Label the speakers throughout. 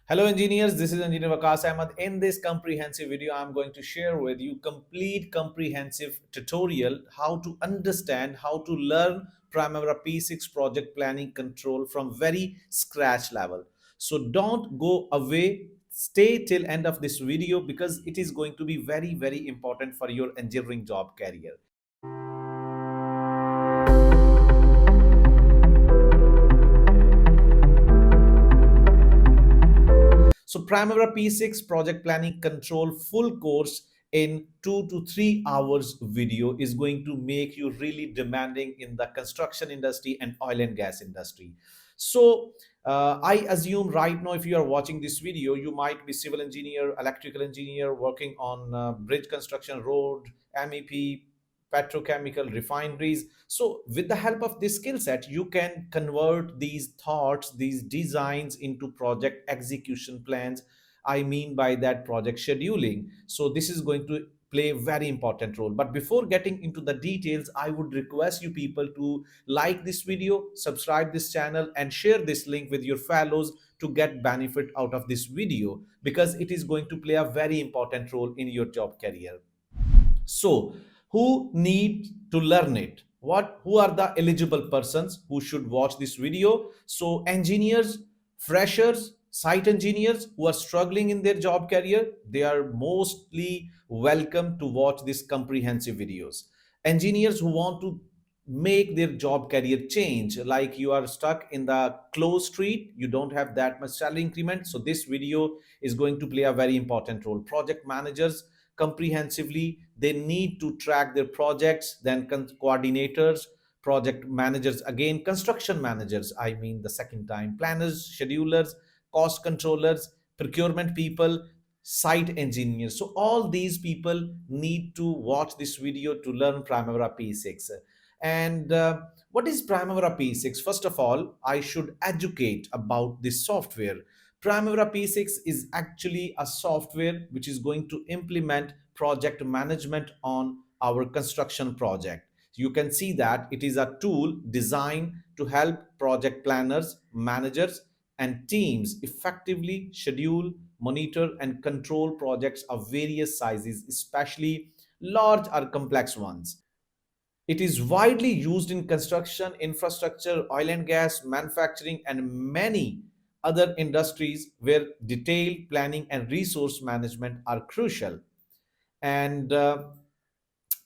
Speaker 1: Hello engineers, this is Engineer Vakas Ahmed. In this comprehensive video, I'm going to share with you complete comprehensive tutorial how to understand, how to learn Primavera P6 project planning control from very scratch level. So don't go away, stay till end of this video because it is going to be very important for your engineering job career. So Primavera P6 project planning control full course in 2 to 3 hours video is going to make you really demanding in the construction industry and oil and gas industry. So I assume right now if you are watching this video, you might be civil engineer, electrical engineer working on bridge construction, road, MEP, petrochemical refineries. So with the help of this skill set, you can convert these thoughts, these designs into project execution plans. I mean by that project scheduling. So this is going to play a very important role. But before getting into the details, I would request you people to like this video, subscribe this channel and share this link with your fellows to get benefit out of this video because it is going to play a very important role in your job career. So, who need to learn it? Who are the eligible persons who should watch this video? So, engineers, freshers, site engineers who are struggling in their job career, they are mostly welcome to watch these comprehensive videos. Engineers who want to make their job career change, like you are stuck in the close street, you don't have that much salary increment, so this video is going to play a very important role. Project managers comprehensively, they need to track their projects, then coordinators, project managers, again construction managers, I mean the second time, planners, schedulers, cost controllers, procurement people, site engineers. So all these people need to watch this video to learn Primavera P6. And what is Primavera P6? First of all, I should educate about this software. Primavera P6 is actually a software which is going to implement project management on our construction project. You can see that it is a tool designed to help project planners, managers, and teams effectively schedule, monitor, and control projects of various sizes, especially large or complex ones. It is widely used in construction, infrastructure, oil and gas, manufacturing, and many other industries where detailed planning and resource management are crucial. And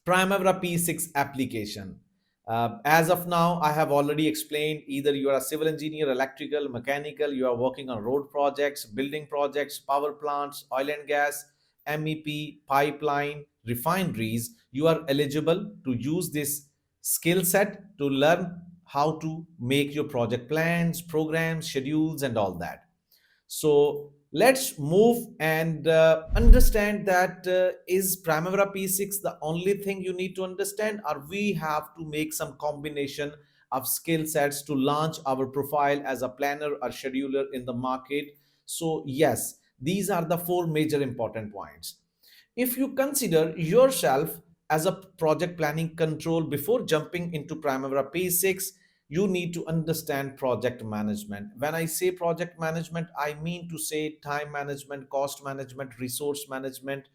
Speaker 1: Primavera P6 application. As of now, I have already explained either you are a civil engineer, electrical, mechanical, you are working on road projects, building projects, power plants, oil and gas, MEP, pipeline, refineries, you are eligible to use this skill set to learn how to make your project plans, programs, schedules, and all that. So let's move and understand that is Primavera P6 the only thing you need to understand, or we have to make some combination of skill sets to launch our profile as a planner or scheduler in the market. So yes, these are the four major important points. If you consider yourself as a project planning control before jumping into Primavera P6, you need to understand project management. When I say project management, I mean to say time management, cost management, resource management,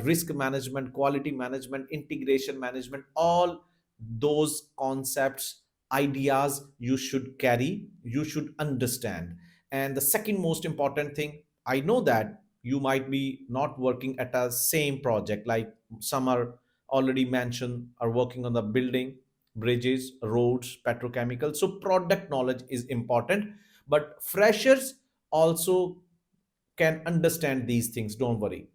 Speaker 1: risk management, quality management, integration management, all those concepts, ideas you should carry, you should understand. And the second most important thing, I know that you might be not working at a same project, like some are already mentioned are working on the building, bridges, roads, petrochemicals. So product knowledge is important, but freshers also can understand these things, don't worry.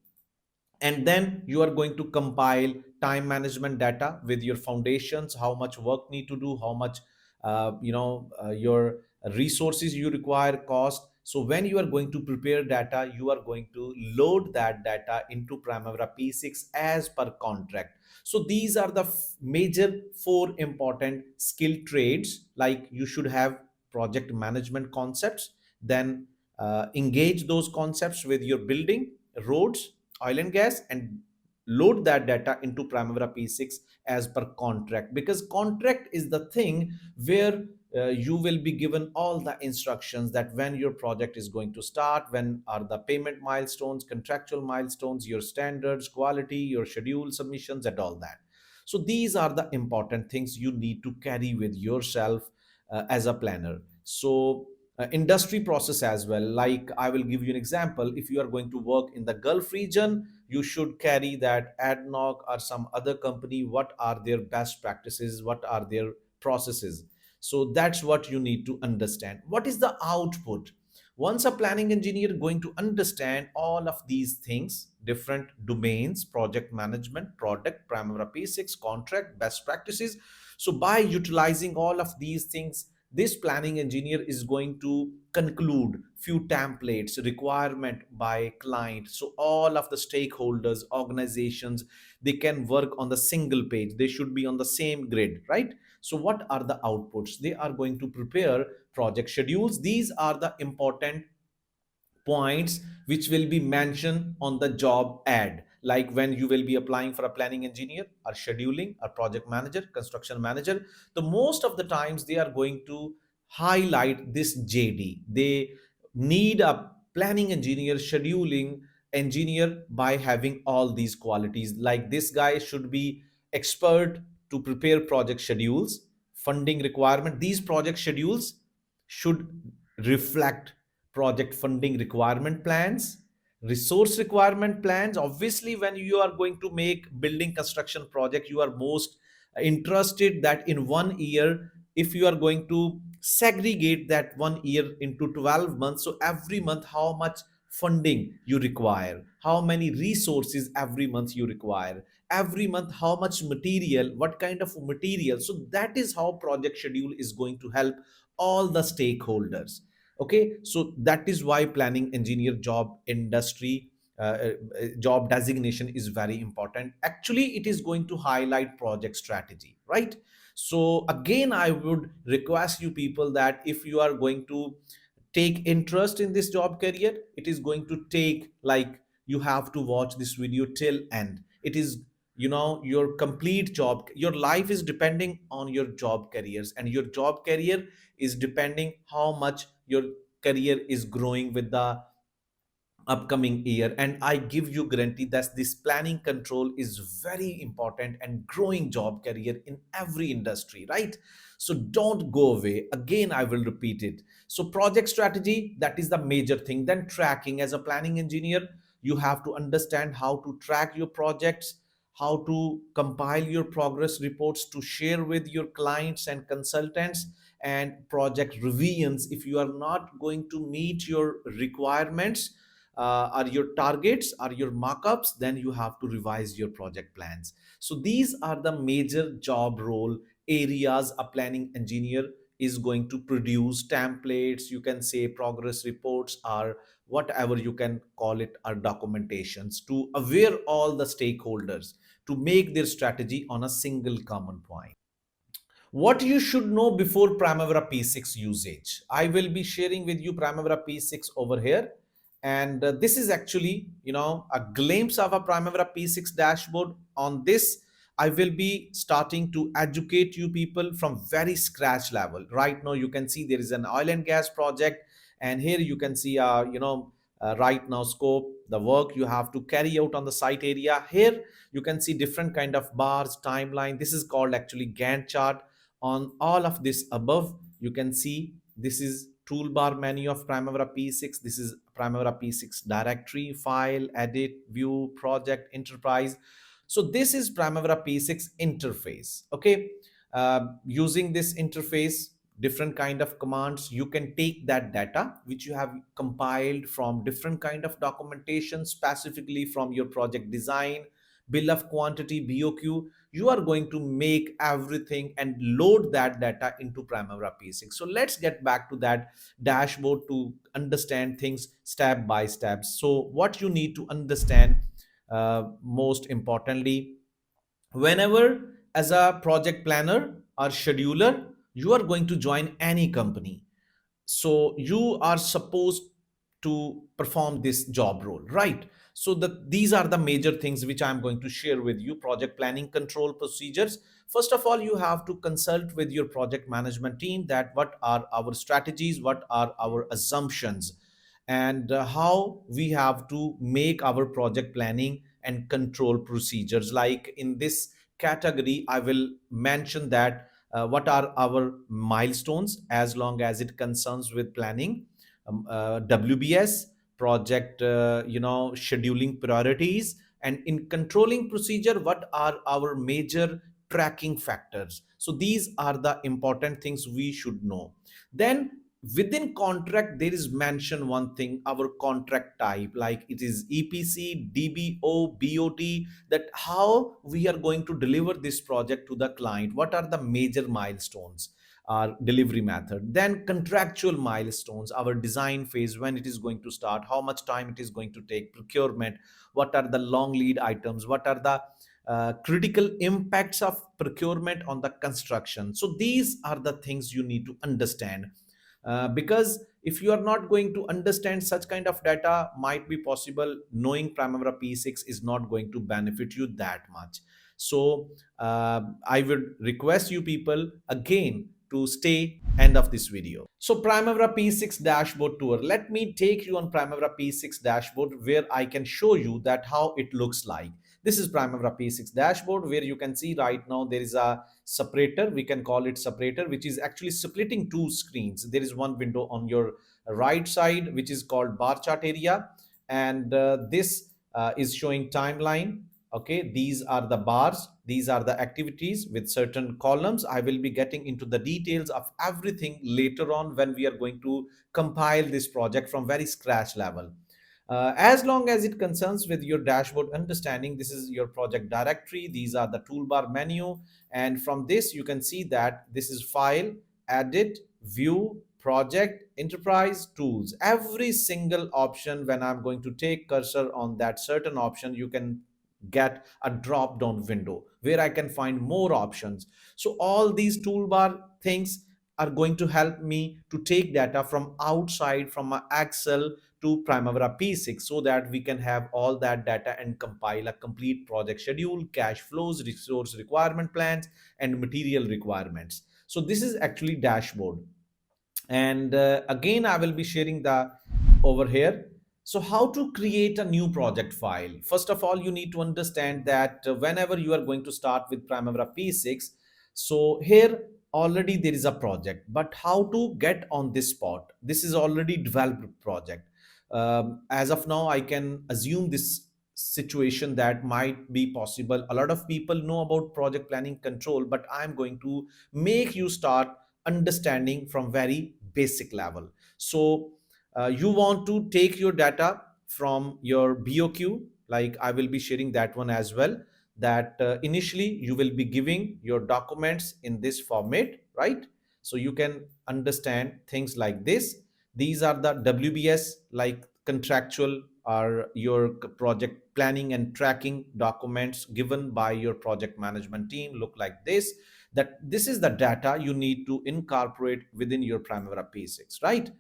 Speaker 1: And then you are going to compile time management data with your foundations, how much work need to do, how much your resources you require, cost. So when you are going to prepare data, you are going to load that data into Primavera P6 as per contract. So these are the major four important skill trades, like you should have project management concepts, then engage those concepts with your building, roads, oil and gas, and load that data into Primavera P6 as per contract, because contract is the thing where you will be given all the instructions that when your project is going to start, when are the payment milestones, contractual milestones, your standards, quality, your schedule submissions, and all that. So these are the important things you need to carry with yourself as a planner. So industry process as well, like I will give you an example. If you are going to work in the Gulf region, you should carry that ADNOC or some other company, what are their best practices, what are their processes. So that's what you need to understand. What is the output? Once a planning engineer going to understand all of these things, different domains, project management, product, Primavera P6, contract, best practices. So by utilizing all of these things, this planning engineer is going to conclude few templates, requirement by client. So all of the stakeholders, organizations, they can work on the single page. They should be on the same grid, right? So what are the outputs? They are going to prepare project schedules. These are the important points which will be mentioned on the job ad, like when you will be applying for a planning engineer or scheduling or project manager, construction manager. The most of the times they are going to highlight this JD. They need a planning engineer, scheduling engineer by having all these qualities. Like this guy should be expert to prepare project schedules, funding requirement. These project schedules should reflect project funding requirement plans, resource requirement plans. Obviously, when you are going to make building construction project, you are most interested that in 1 year, if you are going to segregate that 1 year into 12 months, so every month how much funding you require, how many resources every month you require, every month how much material, what kind of material. So that is how project schedule is going to help all the stakeholders. Okay, so that is why planning engineer job industry job designation is very important. Actually, it is going to highlight project strategy, right? So again, I would request you people that if you are going to take interest in this job career, it is going to take like you have to watch this video till end. It is, you know, your complete job, your life is depending on your job careers, and your job career is depending how much your career is growing with the upcoming year. And I give you guarantee that this planning control is very important and growing job career in every industry, right? So don't go away. Again, I will repeat it. So project strategy, that is the major thing. Then tracking. As a planning engineer, you have to understand how to track your projects, how to compile your progress reports to share with your clients and consultants, and project revisions. If you are not going to meet your requirements, are your targets, are your markups, then you have to revise your project plans. So these are the major job role areas a planning engineer is going to produce. Templates, you can say progress reports, or whatever you can call it, are documentations to aware all the stakeholders to make their strategy on a single common point. What you should know before Primavera P6 usage. I will be sharing with you Primavera P6 over here. And this is actually, you know, a glimpse of a Primavera P6 dashboard. On this, I will be starting to educate you people from very scratch level. Right now, you can see there is an oil and gas project. And here you can see, right now scope, the work you have to carry out on the site area. Here you can see different kind of bars, timeline. This is called actually Gantt chart. On all of this above, you can see this is toolbar menu of Primavera P6. This is Primavera P6 directory, file, edit, view, project, enterprise. So this is Primavera P6 interface. Okay, using this interface, different kind of commands, you can take that data which you have compiled from different kind of documentation, specifically from your project design, bill of quantity, BOQ. You are going to make everything and load that data into Primavera P6. So let's get back to that dashboard to understand things step by step. So what you need to understand, most importantly, whenever as a project planner or scheduler, you are going to join any company, so you are supposed to perform this job role, right? So these are the major things which I'm going to share with you. Project planning control procedures. First of all, you have to consult with your project management team that what are our strategies, what are our assumptions, and how we have to make our project planning and control procedures. Like in this category, I will mention that what are our milestones as long as it concerns with planning, WBS, project, scheduling priorities, and in controlling procedure, what are our major tracking factors. So these are the important things we should know. Then within contract, there is mentioned one thing, our contract type, like it is EPC, DBO, BOT, that how we are going to deliver this project to the client, what are the major milestones, our delivery method. Then contractual milestones, our design phase, when it is going to start, how much time it is going to take, procurement, what are the long lead items, what are the critical impacts of procurement on the construction. So these are the things you need to understand, because if you are not going to understand such kind of data, might be possible knowing Primavera P6 is not going to benefit you that much. So I would request you people again to stay end of this video. So Primavera P6 dashboard tour. Let me take you on Primavera P6 dashboard where I can show you that how it looks like. This is Primavera P6 dashboard where you can see right now there is a separator. We can call it separator, which is actually splitting two screens. There is one window on your right side, which is called bar chart area. And this is showing timeline. Okay, these are the bars, these are the activities with certain columns. I will be getting into the details of everything later on when we are going to compile this project from very scratch level. As long as it concerns with your dashboard understanding, this is your project directory, these are the toolbar menu, and from this you can see that this is file, edit, view, project, enterprise, tools. Every single option, when I'm going to take cursor on that certain option, you can get a drop down window where I can find more options. So all these toolbar things are going to help me to take data from outside from my Excel to Primavera P6 so that we can have all that data and compile a complete project schedule, cash flows, resource requirement plans, and material requirements. So this is actually dashboard. And again, I will be sharing the over here. So how to create a new project file? First of all, you need to understand that whenever you are going to start with Primavera P6, so here already there is a project, but how to get on this spot? This is already developed project. As of now, I can assume this situation that might be possible. A lot of people know about project planning control, but I'm going to make you start understanding from very basic level. So you want to take your data from your BOQ, like I will be sharing that one as well, that initially you will be giving your documents in this format, right? So you can understand things like this. These are the WBS, like contractual or your project planning and tracking documents given by your project management team, look like this. That this is the data you need to incorporate within your Primavera P6, right?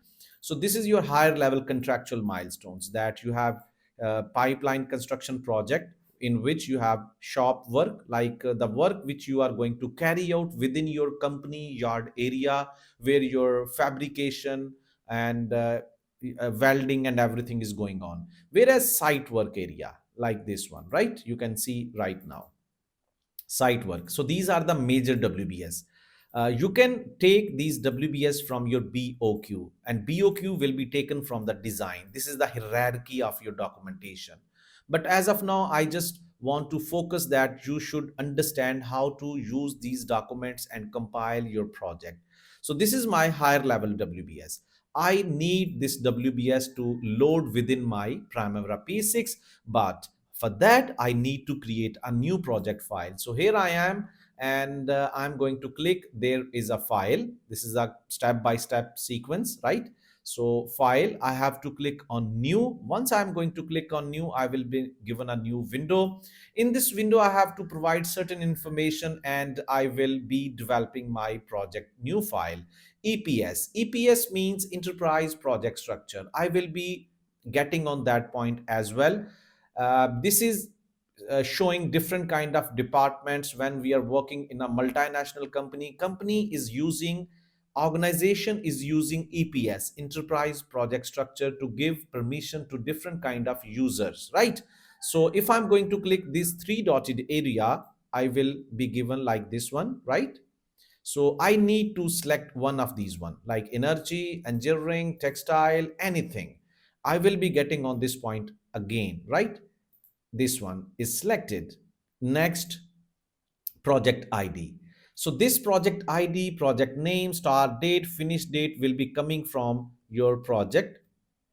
Speaker 1: So this is your higher level contractual milestones, that you have pipeline construction project in which you have shop work, like the work which you are going to carry out within your company yard area, where your fabrication and welding and everything is going on. Whereas site work area, like this one, right, you can see right now site work. So these are the major WBS. You can take these WBS from your BOQ, and BOQ will be taken from the design. This is the hierarchy of your documentation. But as of now, I just want to focus that you should understand how to use these documents and compile your project. So this is my higher level WBS. I need this WBS to load within my Primavera P6, but for that, I need to create a new project file. So here I am, and I'm going to click. There is a file. This is a step-by-step sequence, right? So file, I have to click on new. Once I'm going to click on new, I will be given a new window. In this window, I have to provide certain information, and I will be developing my project new file. EPS means enterprise project structure. I will be getting on that point as well. This is showing different kind of departments. When we are working in a multinational company is using, organization is using EPS, enterprise project structure, to give permission to different kind of users, right? So if I'm going to click this three dotted area, I will be given like this one, right? So I need to select one of these one, like energy, engineering, textile, anything. I will be getting on this point again, right? This one is selected. Next, project ID. So this project ID, project name, start date, finish date will be coming from your project.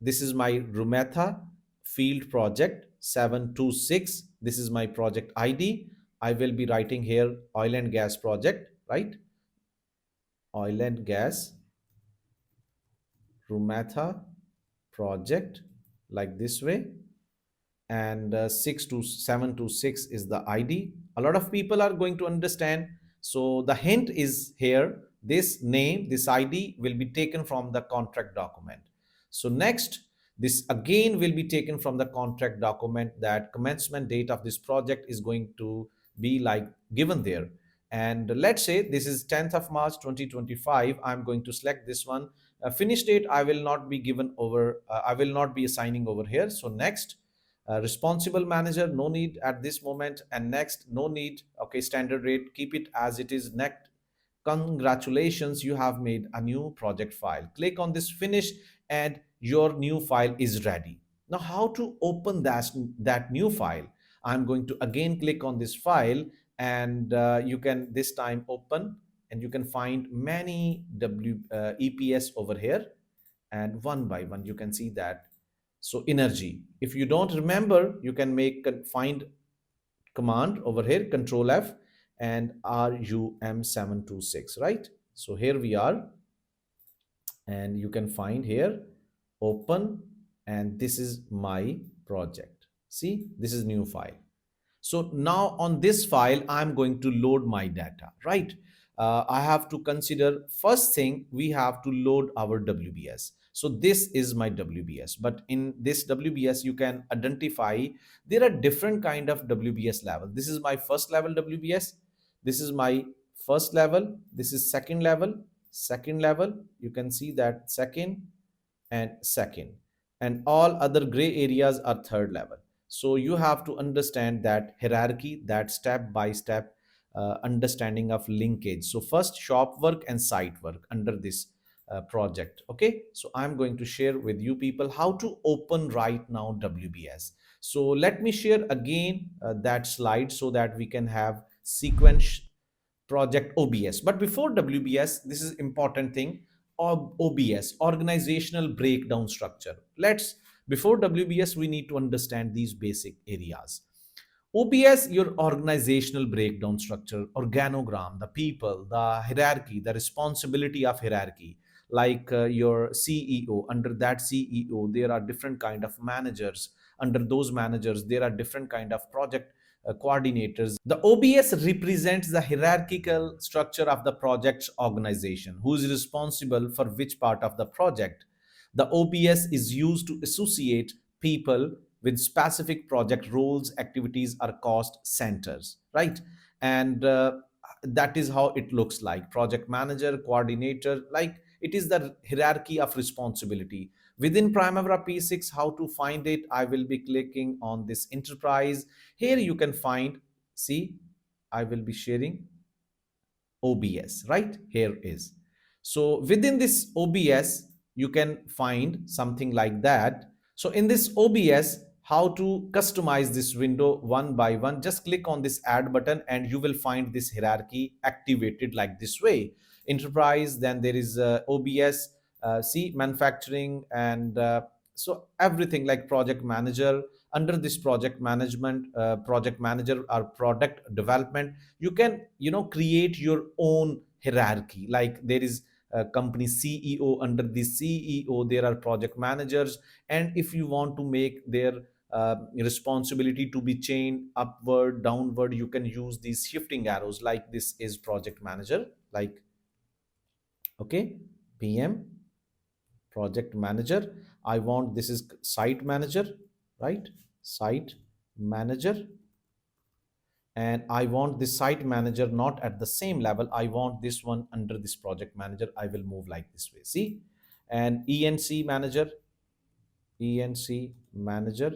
Speaker 1: This is my Rumetha field project 726. This is my project ID. I will be writing here oil and gas project, right? Oil and gas Rumetha project, like this way. And 6 to 7 to 6 is the ID. A lot of people are going to understand. So the hint is here, this name, this ID will be taken from the contract document. So next, this again will be taken from the contract document, that commencement date of this project is going to be like given there. And let's say this is 10th of March 2025. I'm going to select this one. Finish date I will not be given over, I will not be assigning over here. So next, responsible manager, no need at this moment. And next, no need. Okay, standard rate, keep it as it is. Next, congratulations, you have made a new project file. Click on this finish and your new file is ready. Now how to open that new file? I'm going to again click on this file, and you can this time open, and you can find many EPS over here, and one by one you can see that. So energy, if you don't remember, you can make find command over here, control F, and RUM726, right? So here we are, and you can find here open, and this is my project. See, this is new file. So now on this file, I'm going to load my data, right? I have to consider, first thing, we have to load our WBS. So this is my WBS, but in this WBS, you can identify there are different kind of WBS level. This is my first level WBS. This is my first level. This is second level, second level. You can see that second and second, and all other gray areas are third level. So you have to understand that hierarchy, that step by step understanding of linkage. So first, shop work and site work under this project. Okay, so I'm going to share with you people how to open right now WBS. So let me share again that slide so that we can have sequence project OBS. But before WBS, this is important thing, OBS, organizational breakdown structure. Let's, before WBS, we need to understand these basic areas. OBS, your organizational breakdown structure, organogram, the people, the hierarchy, the responsibility of hierarchy, like your CEO. Under that CEO, there are different kind of managers. Under those managers, there are different kind of project coordinators. The OBS represents the hierarchical structure of the project's organization, who is responsible for which part of the project. The OBS is used to associate people with specific project roles, activities, or cost centers, right? And that is how it looks like. Project manager, coordinator, like it is the hierarchy of responsibility. Within Primavera P6, how to find it? I will be clicking on this enterprise. Here you can find, see, I will be sharing OBS, right? Here is. So within this OBS, you can find something like that. So in this OBS, how to customize this window one by one, just click on this add button and you will find this hierarchy activated like this way. Enterprise, then there is OBS, see, manufacturing, and so everything like project manager. Under this project management, project manager or product development, you can create your own hierarchy. Like there is a company CEO, under the CEO there are project managers, and if you want to make their responsibility to be chained upward downward, you can use these shifting arrows. Like this is project manager, like, okay, PM, project manager. I want this is site manager, right? Site manager. And I want this site manager not at the same level. I want this one under this project manager. I will move like this way. See? And ENC manager, ENC manager,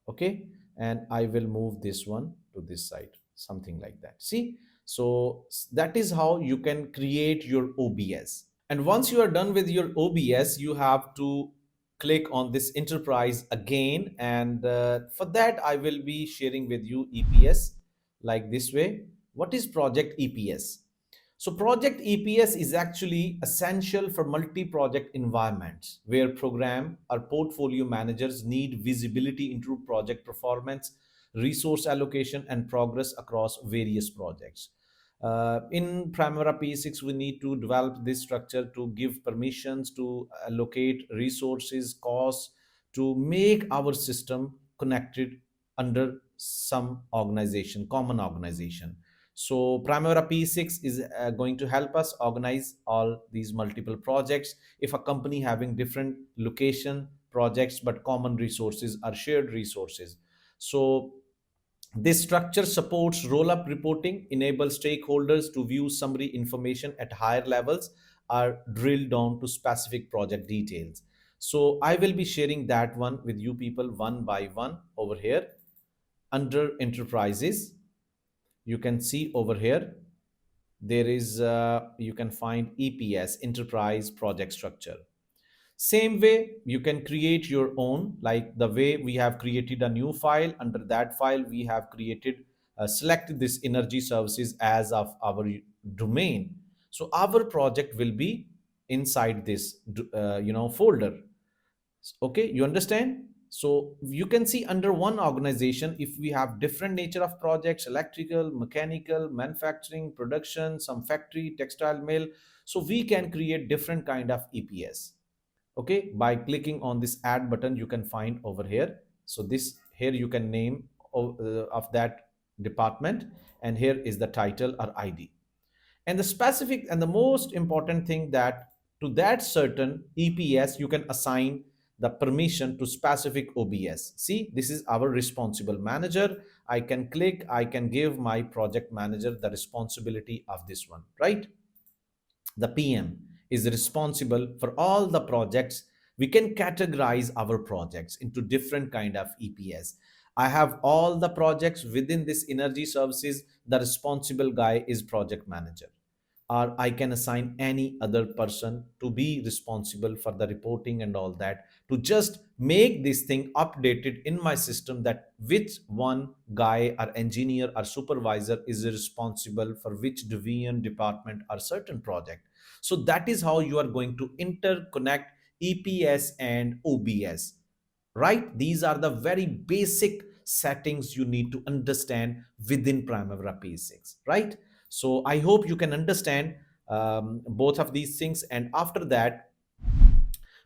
Speaker 1: okay, and I will move this one to this side, something like that. See, so that is how you can create your OBS. And once you are done with your OBS, you have to click on this enterprise again, and for that I will be sharing with you EPS like this way. What is project EPS? So project EPS is actually essential for multi-project environments where program or portfolio managers need visibility into project performance, resource allocation, and progress across various projects. In Primavera P6, we need to develop this structure to give permissions to allocate resources, costs, to make our system connected under some organization, common organization. So Primavera P6 is going to help us organize all these multiple projects. If a company having different location projects but common resources are shared resources. So this structure supports roll-up reporting, enables stakeholders to view summary information at higher levels or drill down to specific project details. So I will be sharing that one with you people one by one over here. Under enterprises, you can see over here, there is, you can find EPS, enterprise project structure. Same way, you can create your own, like the way we have created a new file. Under that file, we have created, select this energy services as of our domain. So our project will be inside this, folder. Okay, you understand? So you can see under one organization, if we have different nature of projects, electrical, mechanical, manufacturing, production, some factory, textile mill, so we can create different kind of EPS. Okay, by clicking on this add button, you can find over here. So this here you can name of that department, and here is the title or ID. And the specific and the most important thing, that to that certain EPS you can assign the permission to specific OBS. See, this is our responsible manager. I can click, I can give my project manager the responsibility of this one, right? The PM is responsible for all the projects. We can categorize our projects into different kind of EPS. I have all the projects within this energy services. The responsible guy is project manager, or I can assign any other person to be responsible for the reporting and all that, to just make this thing updated in my system, that which one guy or engineer or supervisor is responsible for which division, department, or certain project. So that is how you are going to interconnect EPS and OBS, right? These are the very basic settings you need to understand within Primavera P6, right? So I hope you can understand both of these things. And after that,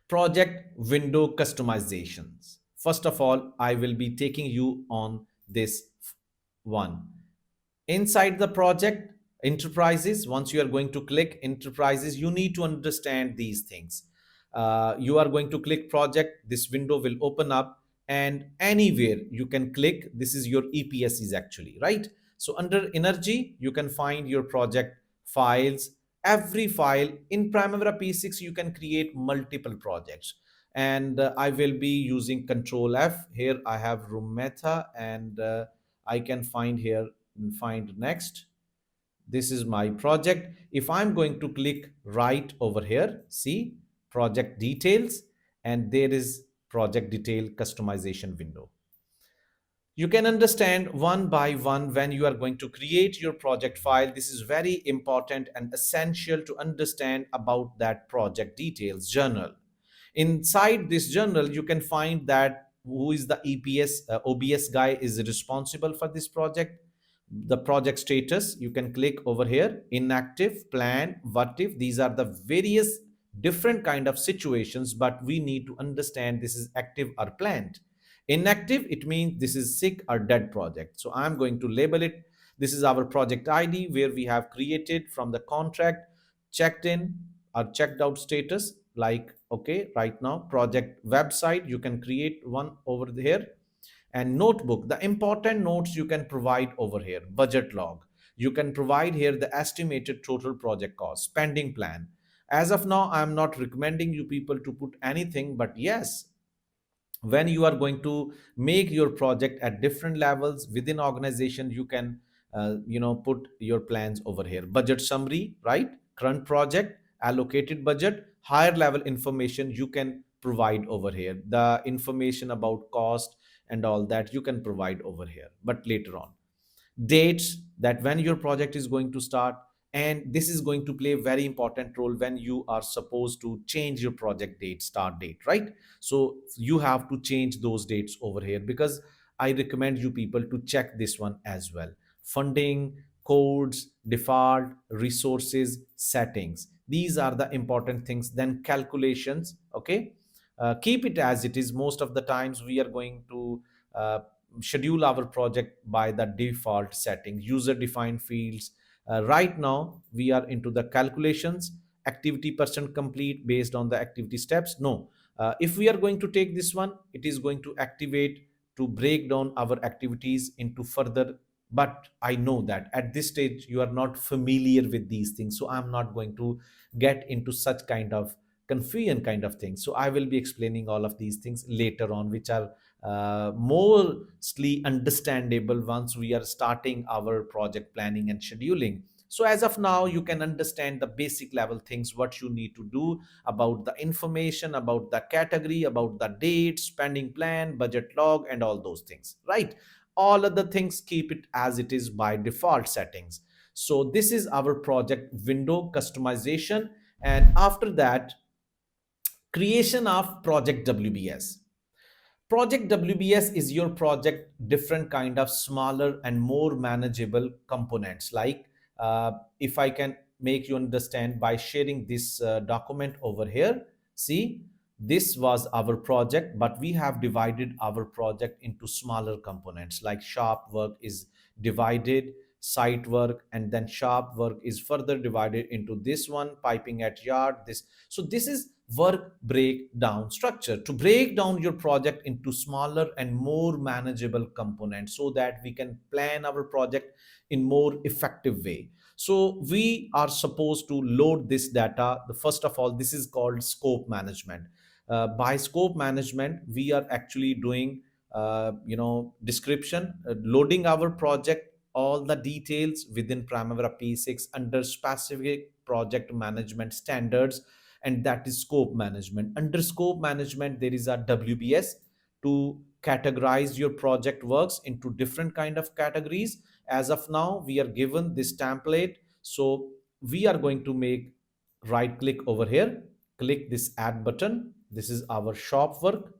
Speaker 1: project window customizations. First of all, I will be taking you on this one. Inside the project enterprises, once you are going to click enterprises, you need to understand these things. You are going to click project, this window will open up, and anywhere you can click, this is your EPS is actually, right? So under energy, you can find your project files. Every file in Primavera P6, you can create multiple projects. And I will be using Control F. Here I have room meta, and I can find here, find next. This is my project. If I'm going to click right over here, see project details, and there is project detail customization window. You can understand one by one when you are going to create your project file. This is very important and essential to understand about that project details journal. Inside this journal, you can find that who is the EPS, OBS guy is responsible for this project. The project status, you can click over here, inactive, plan, what if. These are the various different kind of situations, but we need to understand this is active or planned. Inactive, it means this is sick or dead project. So I'm going to label it. This is our project ID where we have created from the contract, checked in, our checked out status, like okay, right now project website, you can create one over here. And notebook, the important notes you can provide over here. Budget log, you can provide here the estimated total project cost. Spending plan, as of now I'm not recommending you people to put anything, but yes, when you are going to make your project at different levels within organization, you can put your plans over here. Budget summary, right? Current project, allocated budget, higher level information you can provide over here. The information about cost and all that you can provide over here, but later on. Dates, that when your project is going to start, and this is going to play a very important role when you are supposed to change your project date, start date, right? So you have to change those dates over here, because I recommend you people to check this one as well. Funding, codes, default, resources, settings, these are the important things. Then calculations, okay. Keep it as it is. Most of the times we are going to schedule our project by the default setting, user defined fields. Right now we are into the calculations, activity percent complete based on the activity steps. No, if we are going to take this one, it is going to activate to break down our activities into further. But I know that at this stage you are not familiar with these things, so I'm not going to get into such kind of confusion kind of things. So I will be explaining all of these things later on, which are mostly understandable once we are starting our project planning and scheduling. So as of now you can understand the basic level things, what you need to do about the information, about the category, about the date, spending plan, budget log, and all those things, right? All other things keep it as it is by default settings. So this is our project window customization. And after that, creation of project WBS. Project WBS is your project different kind of smaller and more manageable components. Like if I can make you understand by sharing this document over here. See, this was our project, but we have divided our project into smaller components. Like shop work is divided, site work, and then shop work is further divided into this one, piping at yard, this. So this is work breakdown structure, to break down your project into smaller and more manageable components so that we can plan our project in more effective way. So we are supposed to load this data. The first of all, this is called scope management. By scope management we are actually doing description, loading our project, all the details within Primavera P6 under specific project management standards, and that is scope management. Under scope management there is a WBS to categorize your project works into different kind of categories. As of now we are given this template, so we are going to make right click over here, click this add button. This is our shop work,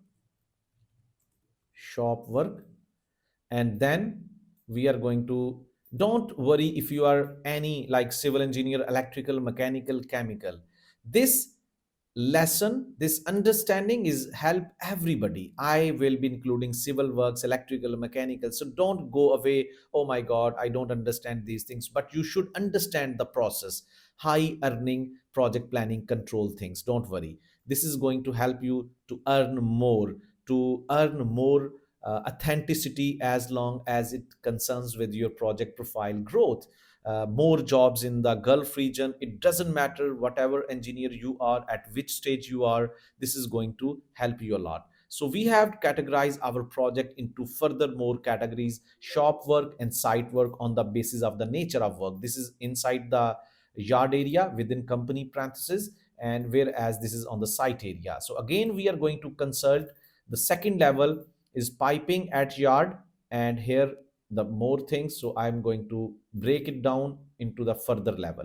Speaker 1: and then we are going to, don't worry if you are any like civil engineer, electrical, mechanical, chemical, this lesson, this understanding is help everybody. I will be including civil works, electrical, mechanical, so don't go away, oh my god, I don't understand these things. But you should understand the process, high earning project planning control things. Don't worry, this is going to help you to earn more, to earn more authenticity, as long as it concerns with your project profile growth. More jobs in the Gulf region. It doesn't matter whatever engineer you are, at which stage you are, this is going to help you a lot. So we have categorized our project into further more categories: shop work and site work on the basis of the nature of work. This is inside the yard area within company parentheses, and whereas this is on the site area. So again we are going to consult the second level is piping at yard, and here the more things, so I'm going to break it down into the further level.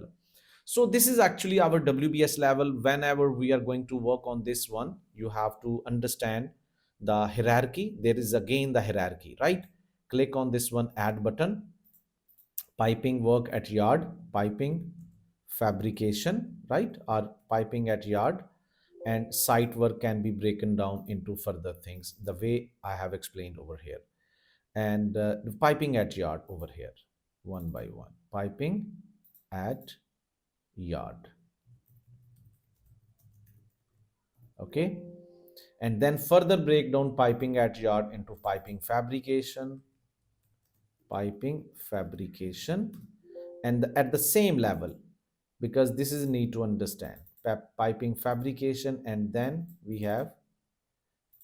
Speaker 1: So this is actually our WBS level. Whenever we are going to work on this one, you have to understand the hierarchy. There is again the hierarchy, right? Click on this one add button, piping work at yard, piping fabrication, right? Or piping at yard, and site work can be broken down into further things the way I have explained over here. And the piping at yard over here, one by one, piping at yard. Okay. And then further break down piping at yard into piping fabrication, and at the same level, because this is need to understand piping fabrication, and then we have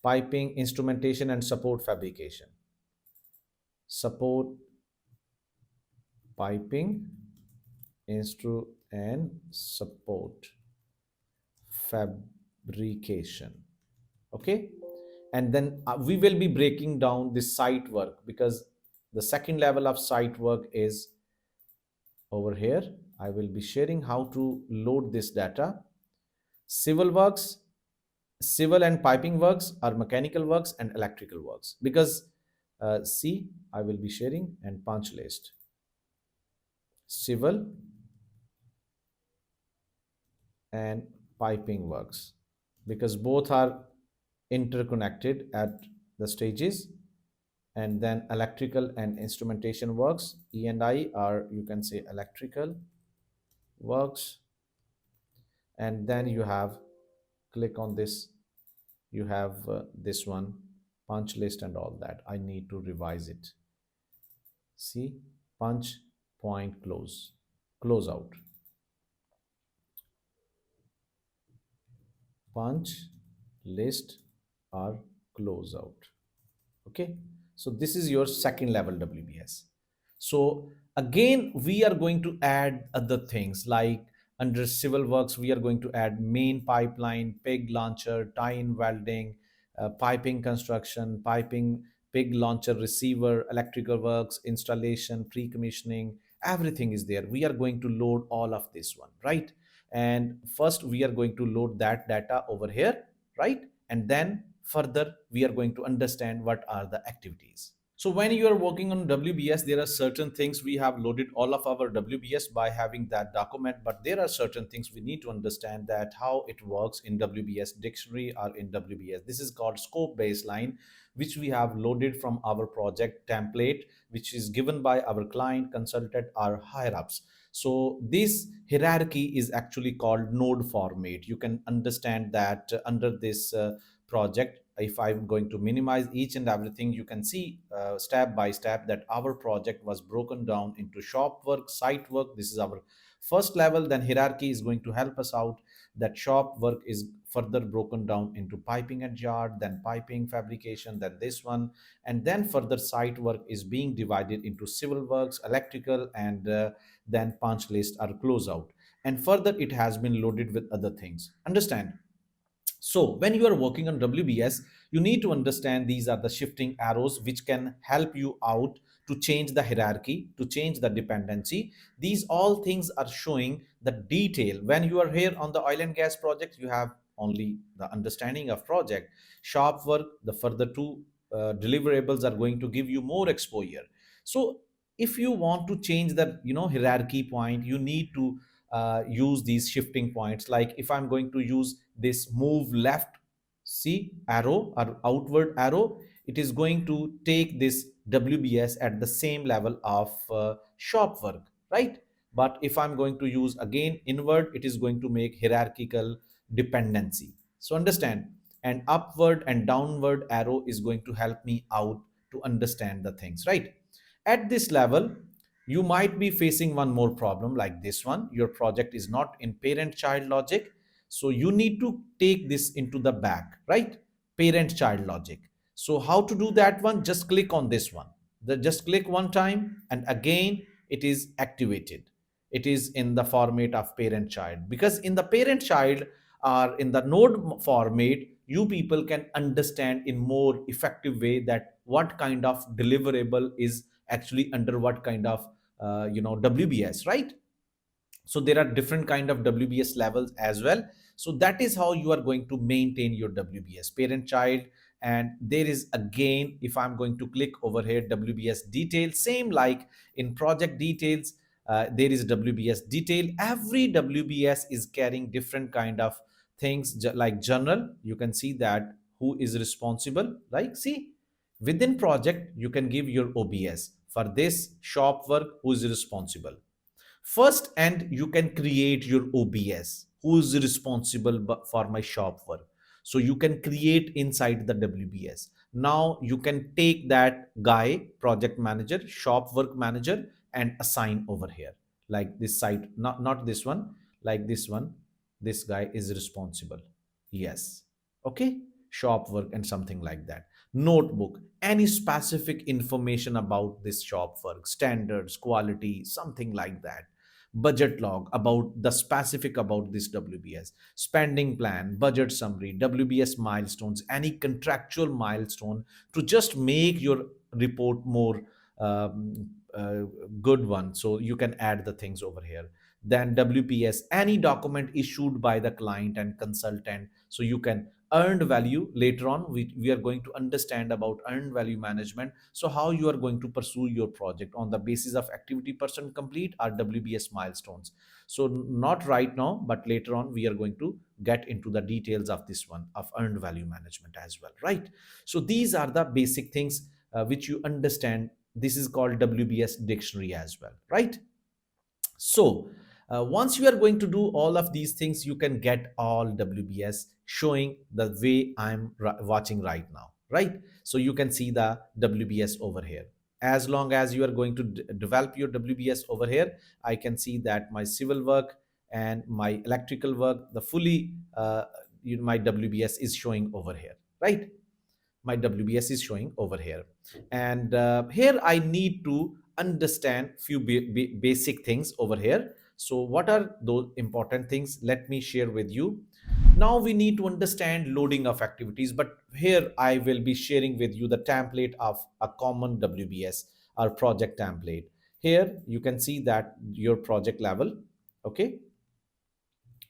Speaker 1: piping instrumentation and support fabrication. Support piping instru and support fabrication. Okay. And then we will be breaking down the site work, because the second level of site work is over here. I will be sharing how to load this data. Civil works, civil and piping works, are mechanical works and electrical works, because see, I will be sharing and punch list civil and piping works, because both are interconnected at the stages. And then electrical and instrumentation works, E&I, are, you can say, electrical works. And then you have, click on this, you have this one, punch list and all that. I need to revise it. See, punch, point, close out, punch list or close out. Okay. So this is your second level WBS. So again, we are going to add other things, like under civil works we are going to add main pipeline, pig launcher, tie-in welding, piping construction, piping, pig launcher receiver, electrical works, installation, pre-commissioning, everything is there. We are going to load all of this one, right? And first we are going to load that data over here, right? And then further we are going to understand what are the activities. So when you are working on WBS, there are certain things. We have loaded all of our WBS by having that document, but there are certain things we need to understand, that how it works in WBS dictionary or in WBS. This is called scope baseline, which we have loaded from our project template, which is given by our client, consultant, or higher ups. So this hierarchy is actually called node format. You can understand that under this project. If I'm going to minimize each and everything, you can see step by step that our project was broken down into shop work, site work. This is our first level. Then hierarchy is going to help us out, that shop work is further broken down into piping and yard, then piping fabrication, then this one. And then further site work is being divided into civil works, electrical, and then punch list or closeout. And further it has been loaded with other things. Understand? So when you are working on WBS, you need to understand these are the shifting arrows which can help you out to change the hierarchy, to change the dependency. These all things are showing the detail. When you are here on the oil and gas project, you have only the understanding of project. Shop work, the further two deliverables are going to give you more exposure. So if you want to change that, hierarchy point, you need to use these shifting points. Like if I'm going to use this move left, see, arrow or outward arrow, it is going to take this WBS at the same level of shop work, right? But if I'm going to use again inward, it is going to make hierarchical dependency. So understand, and upward and downward arrow is going to help me out to understand the things, right? At this level, you might be facing one more problem, like this one. Your project is not in parent child logic, so you need to take this into the back, right? Parent child logic. So how to do that one? Just click on this one. Just click one time and again it is activated. It is in the format of parent child, because in the parent child or in the node format, you people can understand in more effective way that what kind of deliverable is actually under what kind of WBS, right? So there are different kind of WBS levels as well. So that is how you are going to maintain your WBS parent child. And there is again, if I'm going to click over here, WBS detail, same like in project details, there is WBS detail. Every WBS is carrying different kind of things, like journal. You can see that who is responsible, like see, within project you can give your OBS for this shop work, who is responsible first, and you can create your OBS, who is responsible for my shop work. So you can create inside the WBS. Now you can take that guy, project manager, shop work manager, and assign over here. Like this site, not this one, like this one. This guy is responsible. Yes. Okay. Shop work and something like that. Notebook, any specific information about this shop work, standards, quality, something like that. Budget log about the specific about this WBS, spending plan, budget summary, WBS milestones, any contractual milestone to just make your report more uh, good one. So you can add the things over here. Then WPS, any document issued by the client and consultant. So you can earned value. Later on we are going to understand about earned value management. So how you are going to pursue your project on the basis of activity percent complete or WBS milestones. So not right now, but later on we are going to get into the details of this one of earned value management as well, right? So these are the basic things which you understand. This is called WBS dictionary as well, right? So once you are going to do all of these things, you can get all WBS showing the way I'm watching right now, right? So you can see the WBS over here. As long as you are going to develop your WBS over here, I can see that my civil work and my electrical work, the fully, my WBS is showing over here, right? My WBS is showing over here. And here I need to understand few basic things over here. So what are those important things? Let me share with you. Now we need to understand loading of activities, but here I will be sharing with you the template of a common WBS or project template. Here you can see that your project level, okay,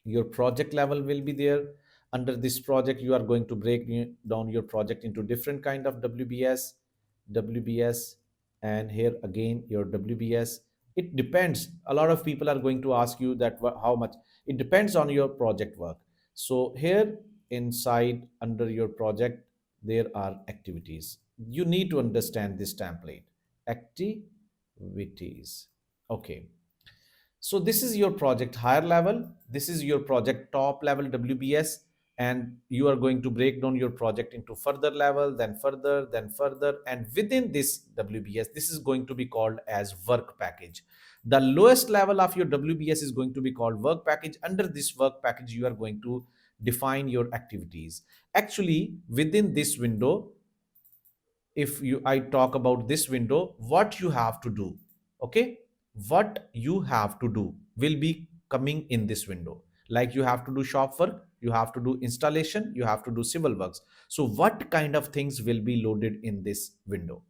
Speaker 1: your project level will be there. Under this project you are going to break down your project into different kind of WBS. And here again your WBS. It depends, a lot of people are going to ask you that how much. It depends on your project work. So here inside under your project there are activities. You need to understand this template. Activities, okay. So this is your project higher level, this is your project top level WBS, and you are going to break down your project into further level, then further, then further, and within this WBS, this is going to be called as work package. The lowest level of your WBS is going to be called work package. Under this work package, you are going to define your activities. Actually, within this window, if you I talk about this window, what you have to do, okay, what you have to do will be coming in this window. Like you have to do shop work, you have to do installation, you have to do civil works. So what kind of things will be loaded in this window,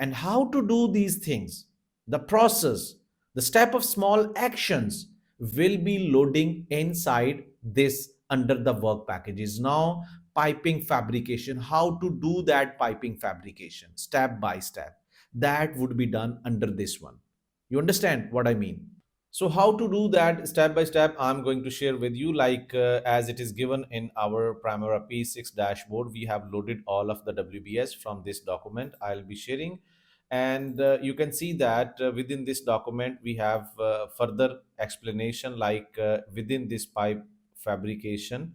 Speaker 1: and how to do these things, the process, the step of small actions will be loading inside this under the work packages. Now piping fabrication, how to do that piping fabrication step by step, that would be done under this one. You understand what I mean? So how to do that step by step, I'm going to share with you. Like as it is given in our Primavera P6 dashboard, we have loaded all of the WBS from this document I'll be sharing. And you can see that within this document we have further explanation. Like within this pipe fabrication,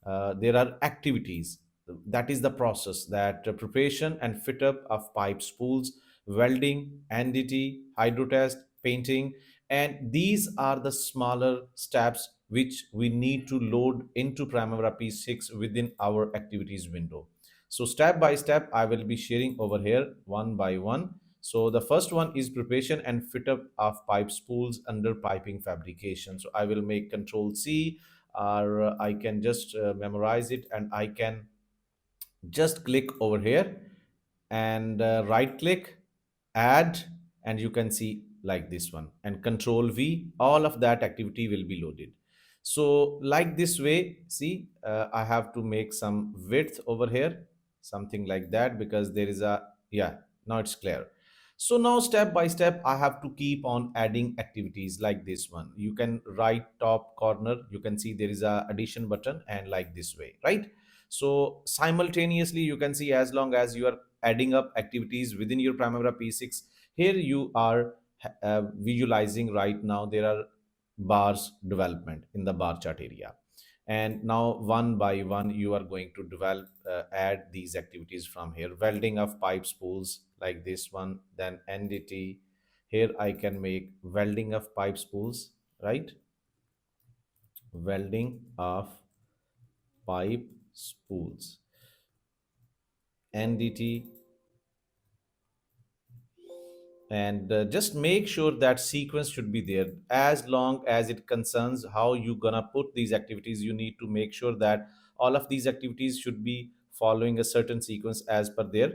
Speaker 1: there are activities. That is the process, that preparation and fit up of pipe spools, welding, NDT, hydro test, painting. And these are the smaller steps which we need to load into Primavera P6 within our activities window. So step by step I will be sharing over here one by one. So the first one is preparation and fit up of pipe spools under piping fabrication. So I will make Control C, or I can just memorize it, and I can just click over here and right click, add, and you can see like this one, and Control V, all of that activity will be loaded. So like this way, see, I have to make some width over here, something like that, because there is a, yeah, now it's clear. So now step by step I have to keep on adding activities. Like this one, you can right top corner, you can see there is a addition button, and like this way, right? So simultaneously you can see, as long as you are adding up activities within your Primavera P6, here you are visualizing right now there are bars development in the bar chart area. And now one by one you are going to develop add these activities from here. Welding of pipe spools like this one, then NDT. Here I can make welding of pipe spools, right? Welding of pipe spools, NDT. And just make sure that sequence should be there. As long as it concerns how you gonna put these activities, you need to make sure that all of these activities should be following a certain sequence as per their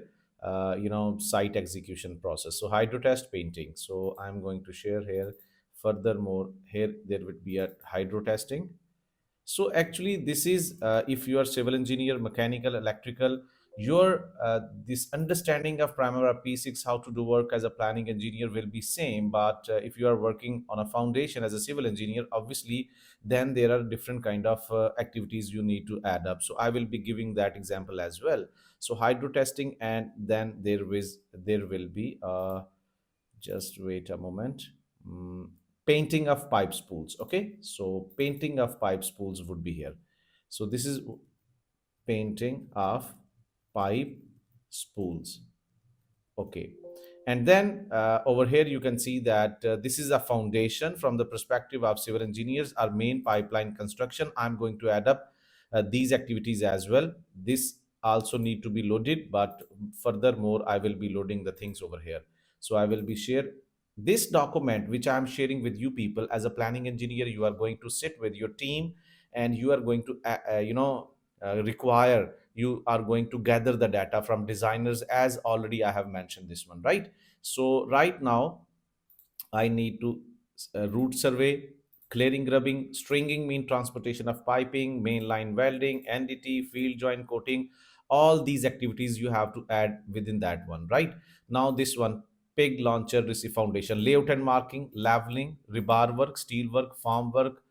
Speaker 1: site execution process. So hydro test painting, so I'm going to share here. Furthermore, here there would be a hydro testing. So actually, this is if you are civil engineer, mechanical, electrical, your this understanding of Primavera P6 how to do work as a planning engineer will be same. But if you are working on a foundation as a civil engineer, obviously, then there are different kind of activities you need to add up. So I will be giving that example as well. So hydro testing, and then there will be just wait a moment. Mm, Painting of pipe spools. Okay, so painting of pipe spools would be here. So this is painting of pipe spools. Okay. And then over here, you can see that this is a foundation from the perspective of civil engineers, our main pipeline construction. I'm going to add up these activities as well. This also need to be loaded, but furthermore, I will be loading the things over here. So I will be share this document, which I'm sharing with you people as a planning engineer. You are going to sit with your team and you are going to, require you are going to gather the data from designers, as already I have mentioned this one, right? So right now I need to route survey, clearing grubbing, stringing mean transportation of piping, mainline welding, NDT, field joint coating. All these activities you have to add within that one, right? Now this one, pig launcher, receive foundation, layout and marking, leveling, rebar work, steel work, farm work,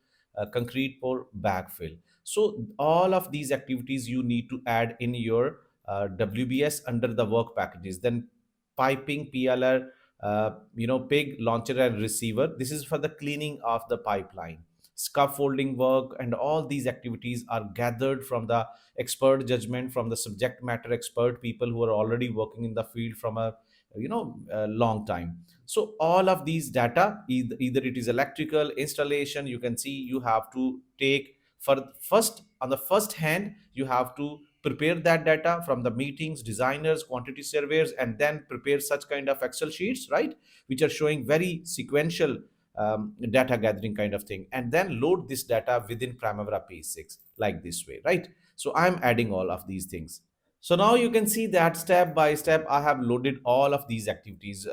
Speaker 1: concrete pour, backfill. So all of these activities you need to add in your WBS under the work packages. Then piping, PLR, pig launcher and receiver, this is for the cleaning of the pipeline. Scaffolding work and all these activities are gathered from the expert judgment from the subject matter expert people who are already working in the field from a long time. So all of these data, either it is electrical installation, you can see you have to take for first on the first hand, you have to prepare that data from the meetings, designers, quantity surveyors, and then prepare such kind of Excel sheets, right? Which are showing very sequential data gathering kind of thing, and then load this data within Primavera P6 like this way, right? So I'm adding all of these things. So now you can see that step by step, I have loaded all of these activities,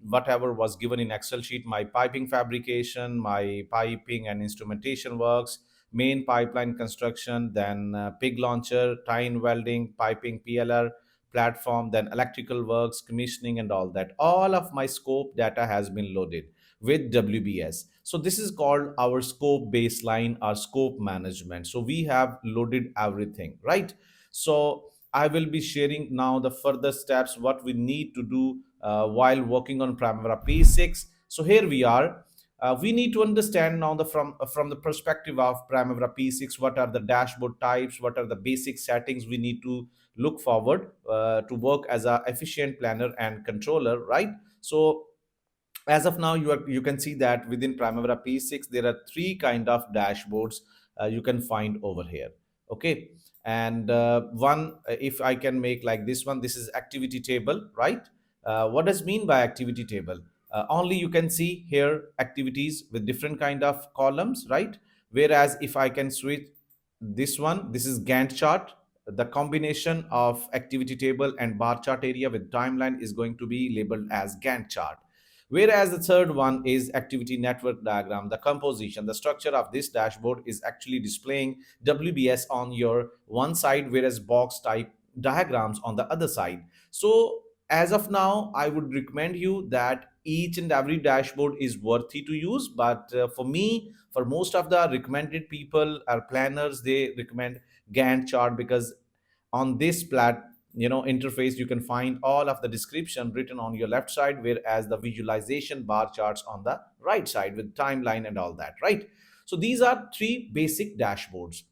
Speaker 1: whatever was given in Excel sheet, my piping fabrication, my piping and instrumentation works, main pipeline construction, then pig launcher, tie-in welding, piping, PLR, platform, then electrical works, commissioning, and all that. All of my scope data has been loaded with WBS. So this is called our scope baseline, our scope management. So we have loaded everything, right? So I will be sharing now the further steps, what we need to do while working on Primavera P6. So here we are. We need to understand now from the perspective of Primavera P6, what are the dashboard types, what are the basic settings we need to look forward to work as a efficient planner and controller, right? So as of now, you can see that within Primavera P6 there are three kind of dashboards you can find over here. Okay, and one, if I can make like this one, this is activity table, right? What does mean by activity table? Only you can see here activities with different kind of columns, right? Whereas if I can switch this one, this is Gantt chart. The combination of activity table and bar chart area with timeline is going to be labeled as Gantt chart. Whereas the third one is activity network diagram. The composition, the structure of this dashboard is actually displaying WBS on your one side, whereas box type diagrams on the other side. So as of now, I would recommend you that each and every dashboard is worthy to use. But for me, for most of the recommended people or planners, they recommend Gantt chart, because on this interface you can find all of the description written on your left side, whereas the visualization bar charts on the right side with timeline and all that, right? So these are three basic dashboards.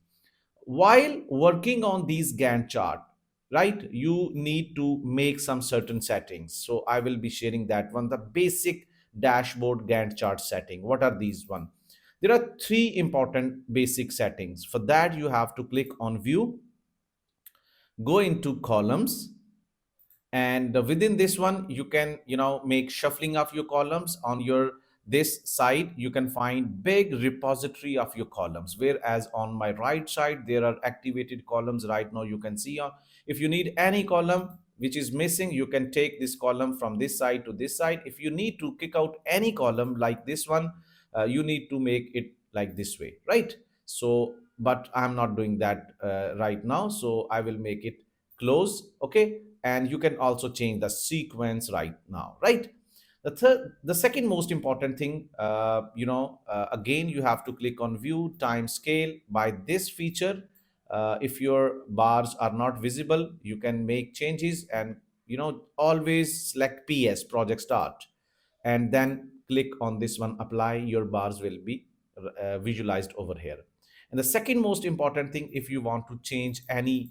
Speaker 1: while working on these Gantt chart, right, you need to make some certain settings. So I will be sharing that one, the basic dashboard Gantt chart setting. What are these one? There are three important basic settings. For that, you have to click on view, go into columns, and within this one you can make shuffling of your columns. On your this side you can find big repository of your columns, whereas on my right side there are activated columns. Right now you can see if you need any column which is missing, you can take this column from this side to this side. If you need to kick out any column like this one, you need to make it like this way, right? So but I'm not doing that right now, so I will make it close. Okay, and you can also change the sequence right now, right? The second most important thing, again you have to click on view time scale. By this feature, if your bars are not visible, you can make changes, and always select PS project start, and then click on this one apply. Your bars will be visualized over here. And the second most important thing, if you want to change any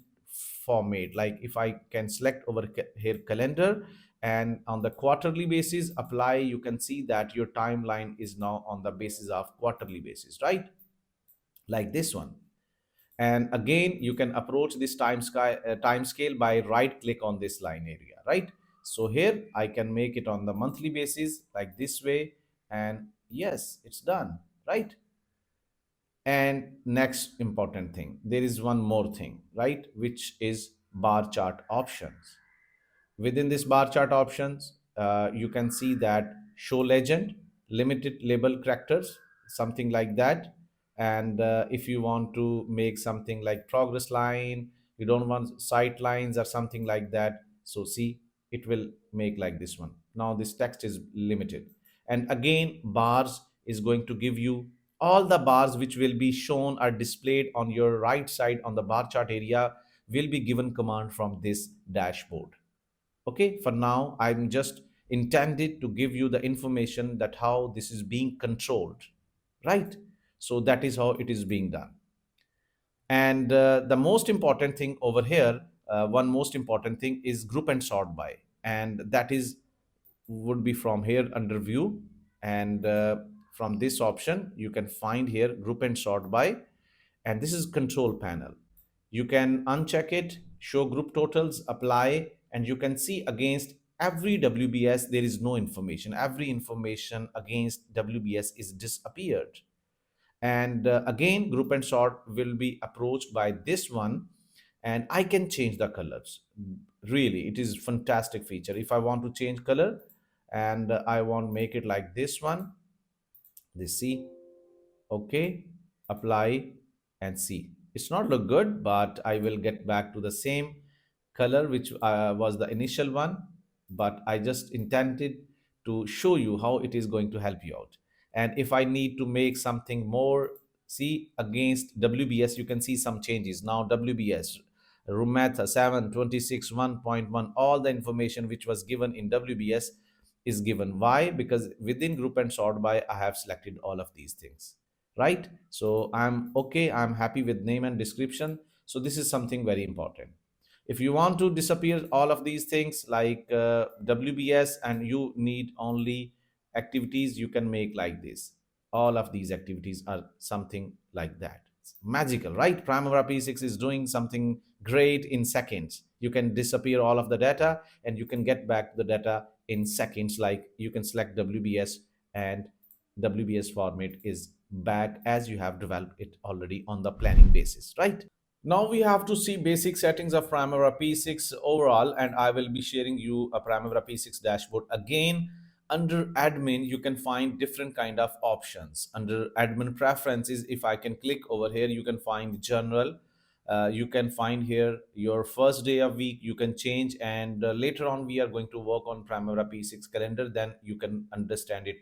Speaker 1: format, like if I can select over here calendar, and on the quarterly basis apply, you can see that your timeline is now on the basis of quarterly basis, right? Like this one. And again you can approach this time scale by right click on this line area, right? So here I can make it on the monthly basis like this way, and yes, it's done, right? And next important thing, there is one more thing, right, which is bar chart options. Within this bar chart options, you can see that show legend, limited label characters, something like that. And if you want to make something like progress line, you don't want sight lines or something like that. So see, it will make like this one. Now this text is limited. And again, bars is going to give you all the bars which will be shown or displayed on your right side on the bar chart area will be given command from this dashboard. Okay, for now I'm just intended to give you the information that how this is being controlled, right? So that is how it is being done. And the most important thing over here, one most important thing is group and sort by, and that is would be from here under view. And from this option you can find here group and sort by, and this is control panel. You can uncheck it, show group totals, apply, and you can see against every WBS there is no information. Every information against WBS is disappeared. And again group and sort will be approached by this one, and I can change the colors. Really, it is fantastic feature. If I want to change color, and I want make it like this one, this see. Okay, apply, and see, it's not look good, but I will get back to the same color which was the initial one. But I just intended to show you how it is going to help you out. And if I need to make something more, see against WBS you can see some changes. Now WBS room math 726 1.1, all the information which was given in WBS is given. Why? Because within group and sort by I have selected all of these things, right? So I'm okay, I'm happy with name and description. So this is something very important. If you want to disappear all of these things like WBS, and you need only activities, you can make like this. All of these activities are something like that. It's magical, right? Primavera P6 is doing something great in seconds. You can disappear all of the data and you can get back the data in seconds. Like you can select WBS, and WBS format is back as you have developed it already on the planning basis, right? Now we have to see basic settings of Primavera P6 overall, and I will be sharing you a Primavera P6 dashboard. Again, under admin, you can find different kind of options. Under admin preferences, if I can click over here, you can find general. You can find here your first day of week, you can change, and later on we are going to work on Primavera P6 calendar, then you can understand it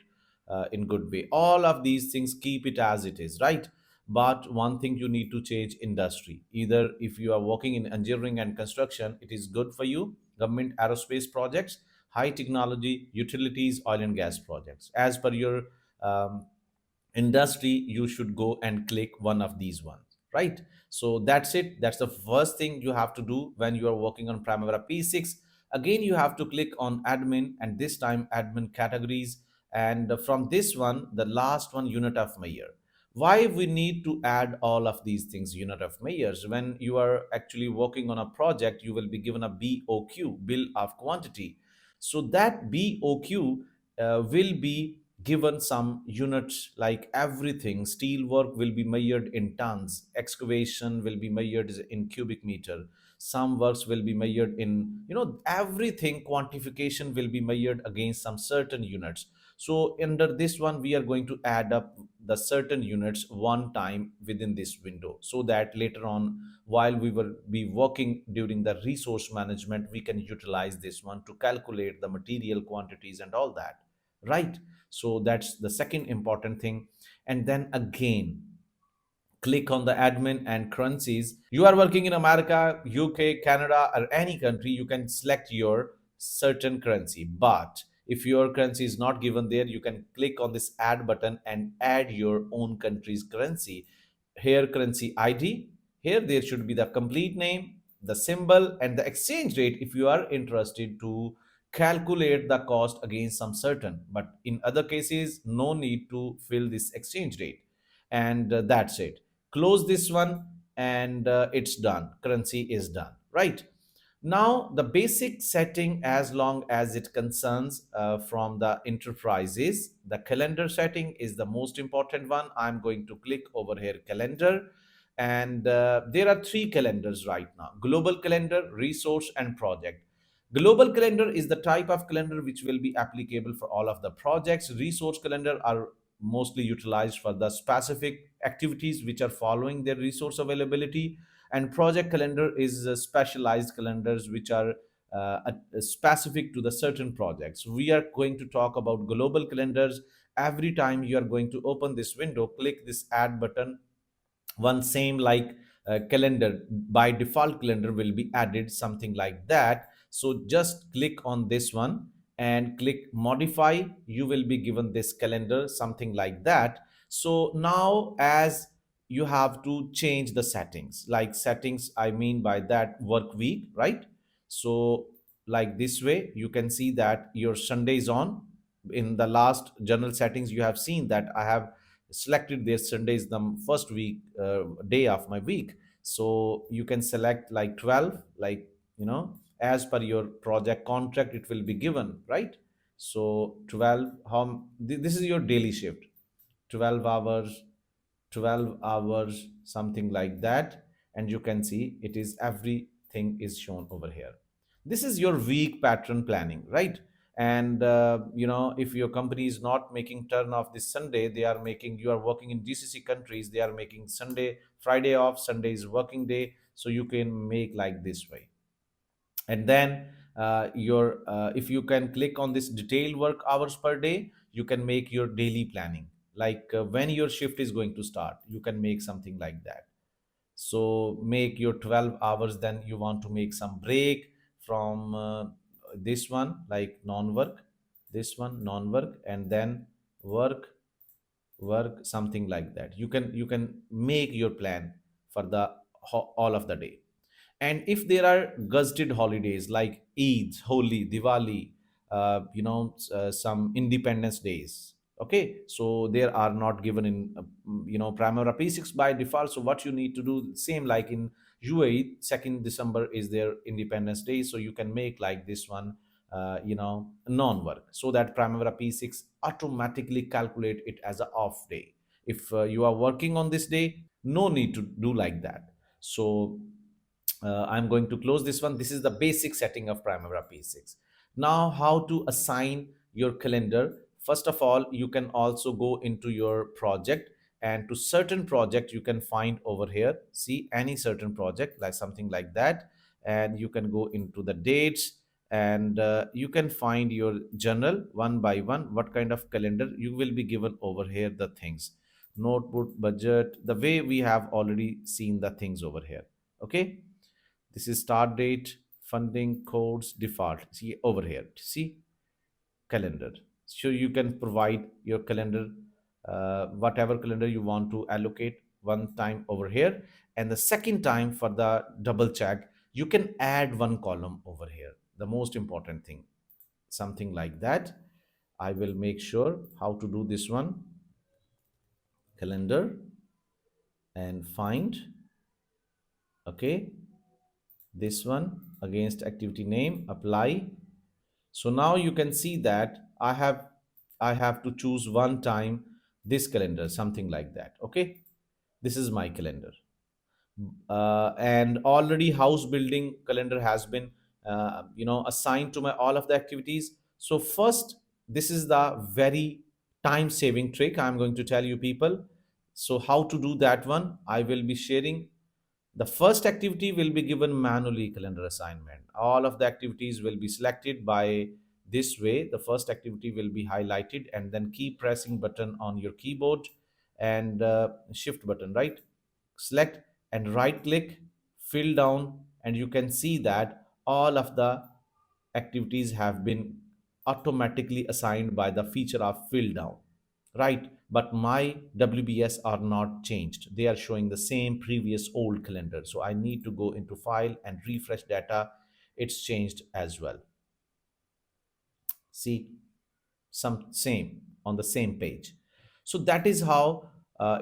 Speaker 1: in good way. All of these things, keep it as it is, right? But one thing, you need to change industry. Either if you are working in engineering and construction, it is good for you. Government aerospace projects, high technology, utilities, oil and gas projects. As per your industry, you should go and click one of these ones, right? So that's it. That's the first thing you have to do when you are working on Primavera P6. Again, you have to click on admin, and this time admin categories, and from this one, the last one, unit of measure. Why we need to add all of these things, unit of measures? When you are actually working on a project, you will be given a BOQ, bill of quantity. So that BOQ will be given some units, like everything. Steel work will be measured in tons, excavation will be measured in cubic meter, some works will be measured in, everything quantification will be measured against some certain units. So under this one, we are going to add up the certain units one time within this window, so that later on, while we will be working during the resource management, we can utilize this one to calculate the material quantities and all that, right? So that's the second important thing. And then again, click on the admin and currencies. You are working in America, UK, Canada, or any country, you can select your certain currency. But if your currency is not given there, you can click on this add button and add your own country's currency. Here, currency ID. Here there should be the complete name, the symbol, and the exchange rate if you are interested to calculate the cost against some certain. But in other cases, no need to fill this exchange rate. And that's it. Close this one, and it's done. Currency is done, right? Now the basic setting, as long as it concerns from the enterprises, the calendar setting is the most important one. I'm going to click over here, calendar. And there are three calendars right now: global calendar, resource, and project. Global calendar is the type of calendar which will be applicable for all of the projects. Resource calendar are mostly utilized for the specific activities which are following their resource availability. And project calendar is specialized calendars which are specific to the certain projects. We are going to talk about global calendars. Every time you are going to open this window, click this add button. One same like calendar, by default calendar will be added, something like that. So just click on this one and click modify. You will be given this calendar, something like that. So now, as you have to change the settings, like settings, I mean by that work week, right? So like this way, you can see that your Sunday is on. In the last general settings, you have seen that I have selected this Sunday is the first week day of my week. So you can select like 12, like, as per your project contract it will be given, right? So 12, this is your daily shift, 12 hours, 12 hours, something like that. And you can see it is, everything is shown over here. This is your week pattern planning, right? And if your company is not making turn off this Sunday, they are making, you are working in GCC countries, they are making Sunday, Friday off, Sunday is working day. So you can make like this way. And then your if you can click on this detailed work hours per day, you can make your daily planning, like when your shift is going to start, you can make something like that. So make your 12 hours, then you want to make some break from this one, like non-work, this one non-work, and then work, work, something like that. You can make your plan for the all of the day. And if there are gazetted holidays like Eid, Holi, Diwali, some Independence Days, okay, so there are not given in Primavera P6 by default. So what you need to do, same like in UAE, 2nd December is their Independence Day, so you can make like this one, non-work, so that Primavera P6 automatically calculate it as a off day. If you are working on this day, no need to do like that. So I'm going to close this one. This is the basic setting of Primavera P6. Now, how to assign your calendar? First of all, you can also go into your project, and to certain project you can find over here. See any certain project like something like that, and you can go into the dates, and you can find your journal one by one. What kind of calendar you will be given over here? The things, notebook, budget, the way we have already seen the things over here. Okay, this is start date, funding, codes, default. See over here. See calendar. So you can provide your calendar, whatever calendar you want to allocate, one time over here, and the second time for the double check, you can add one column over here. The most important thing, something like that. I will make sure how to do this one. Calendar and find. Okay, this one against activity name, apply. So now you can see that I have to choose one time this calendar, something like that. Okay, this is my calendar. And already house building calendar has been assigned to my all of the activities. So first, this is the very time saving trick I'm going to tell you people. So how to do that one, I will be sharing. The first activity will be given manually calendar assignment. All of the activities will be selected by this way. The first activity will be highlighted, and then keep pressing button on your keyboard and shift button, right? Select and right click, fill down, and you can see that all of the activities have been automatically assigned by the feature of fill down, right? But my WBS are not changed. They are showing the same previous old calendar. So I need to go into file and refresh data. It's changed as well. See, some same on the same page. So that is how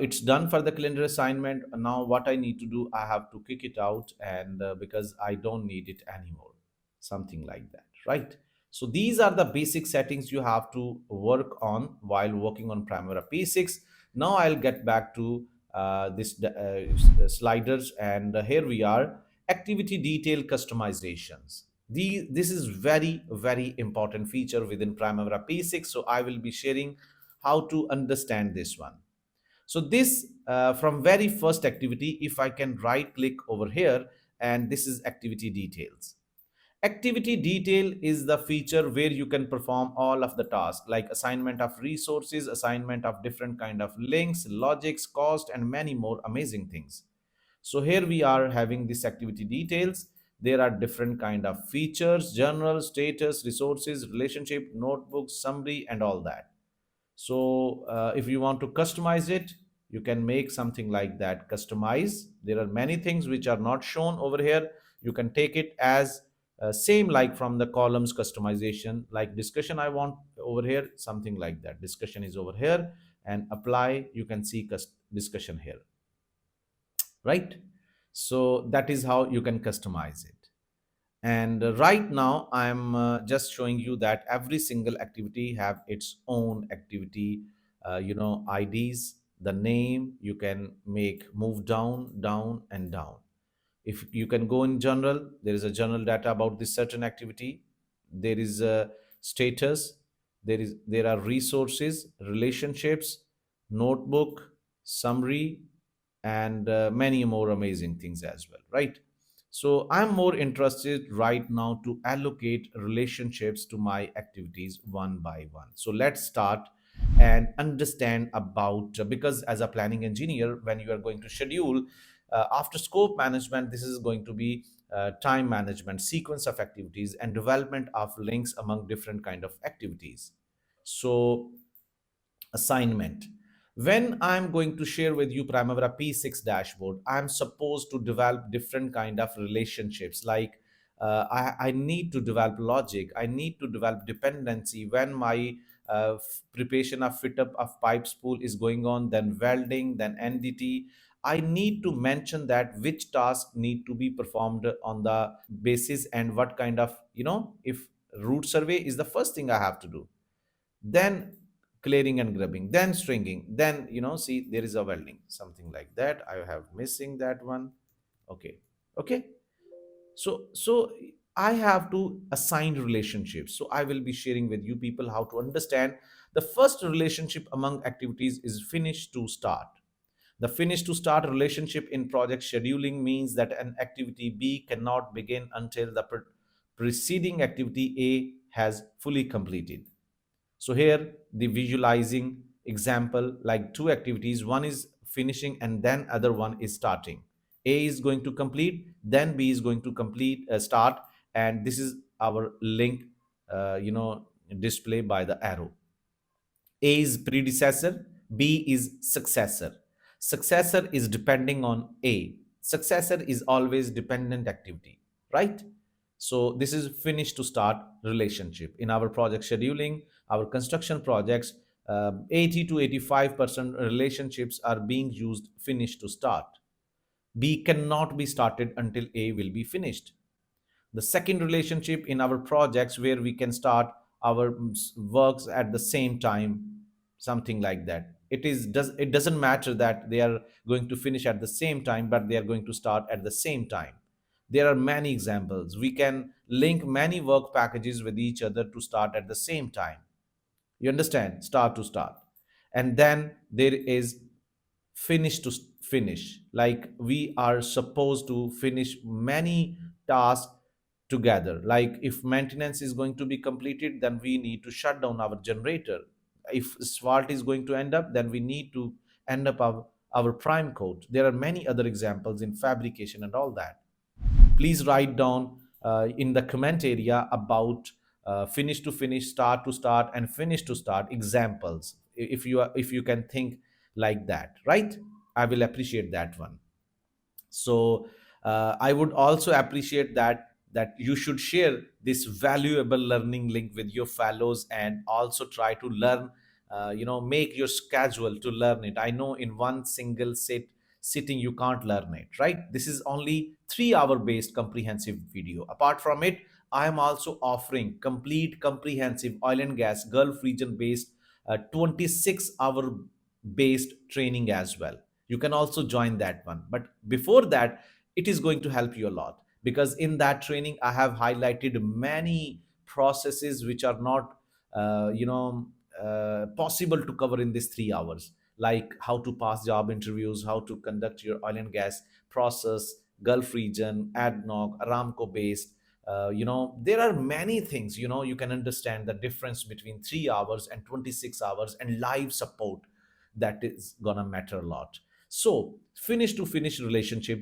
Speaker 1: it's done for the calendar assignment. Now what I need to do, I have to kick it out, and because I don't need it anymore, something like that, right? So these are the basic settings you have to work on while working on Primavera P6. Now I'll get back to this sliders, and here we are, activity detail customizations. This is very important feature within Primavera P6. So I will be sharing how to understand this one. So this from very first activity, if I can right click over here, and this is activity details. Activity detail is the feature where you can perform all of the tasks like assignment of resources, assignment of different kind of links, logics, cost, and many more amazing things. So here we are having this activity details. There are different kind of features, journal, status, resources, relationship, notebook, summary, and all that. So if you want to customize it, you can make something like that. Customize. There are many things which are not shown over here. You can take it as same like from the columns customization, like discussion I want over here, something like that. Discussion is over here, and apply. You can see discussion here, right? So that is how you can customize it. And right now I'm just showing you that every single activity have its own activity IDs. The name you can make move down and down. If you can go in general, there is a general data about this certain activity. There is a status, there are resources, relationships, notebook, summary, and many more amazing things as well, right? So I'm more interested right now to allocate relationships to my activities one by one. So let's start and understand about because as a planning engineer, when you are going to schedule after scope management, this is going to be time management, sequence of activities, and development of links among different kind of activities. So assignment, when I'm going to share with you Primavera P6 dashboard, I'm supposed to develop different kind of relationships like I need to develop logic, I need to develop dependency when my preparation of fit up of pipe spool is going on, then welding, then NDT. I need to mention that which task need to be performed on the basis, and what kind of, if route survey is the first thing I have to do, then clearing and grubbing, then stringing, then see there is a welding, something like that. I have missing that one. Okay, okay. So I have to assign relationships. So I will be sharing with you people how to understand. The first relationship among activities is finish to start. The finish to start relationship in project scheduling means that an activity B cannot begin until the preceding activity A has fully completed. So here the visualizing example, like two activities, one is finishing and then other one is starting. A is going to complete, then B is going to complete start, and this is our link display by the arrow. A is predecessor, B is successor. Successor is depending on A. Successor is always dependent activity, right? So this is finish to start relationship. In our project scheduling, our construction projects, 80 to 85% relationships are being used finish to start. B cannot be started until A will be finished. The second relationship in our projects where we can start our works at the same time, something like that. It doesn't matter that they are going to finish at the same time, but they are going to start at the same time. There are many examples. We can link many work packages with each other to start at the same time. You understand? Start to start. And then there is finish to finish. Like we are supposed to finish many tasks together. Like if maintenance is going to be completed, then we need to shut down our generator. If SWAT is going to end up, then we need to end up our prime code. There are many other examples in fabrication and all that. Please write down in the comment area about finish to finish, start to start, and finish to start examples. If you can think like that, right? I will appreciate that one. So I would also appreciate that you should share this valuable learning link with your fellows, and also try to learn, make your schedule to learn it. I know in one single sitting you can't learn it, right? This is only 3 hour based comprehensive video. Apart from it, I am also offering complete comprehensive oil and gas Gulf region based 26-hour based training as well. You can also join that one, but before that, it is going to help you a lot, because in that training I have highlighted many processes which are not possible to cover in these 3 hours, like how to pass job interviews, how to conduct your oil and gas process, Gulf region, ADNOC, Aramco based. There are many things. You can understand the difference between 3 hours and 26 hours and live support. That is gonna matter a lot. So finish to finish relationship,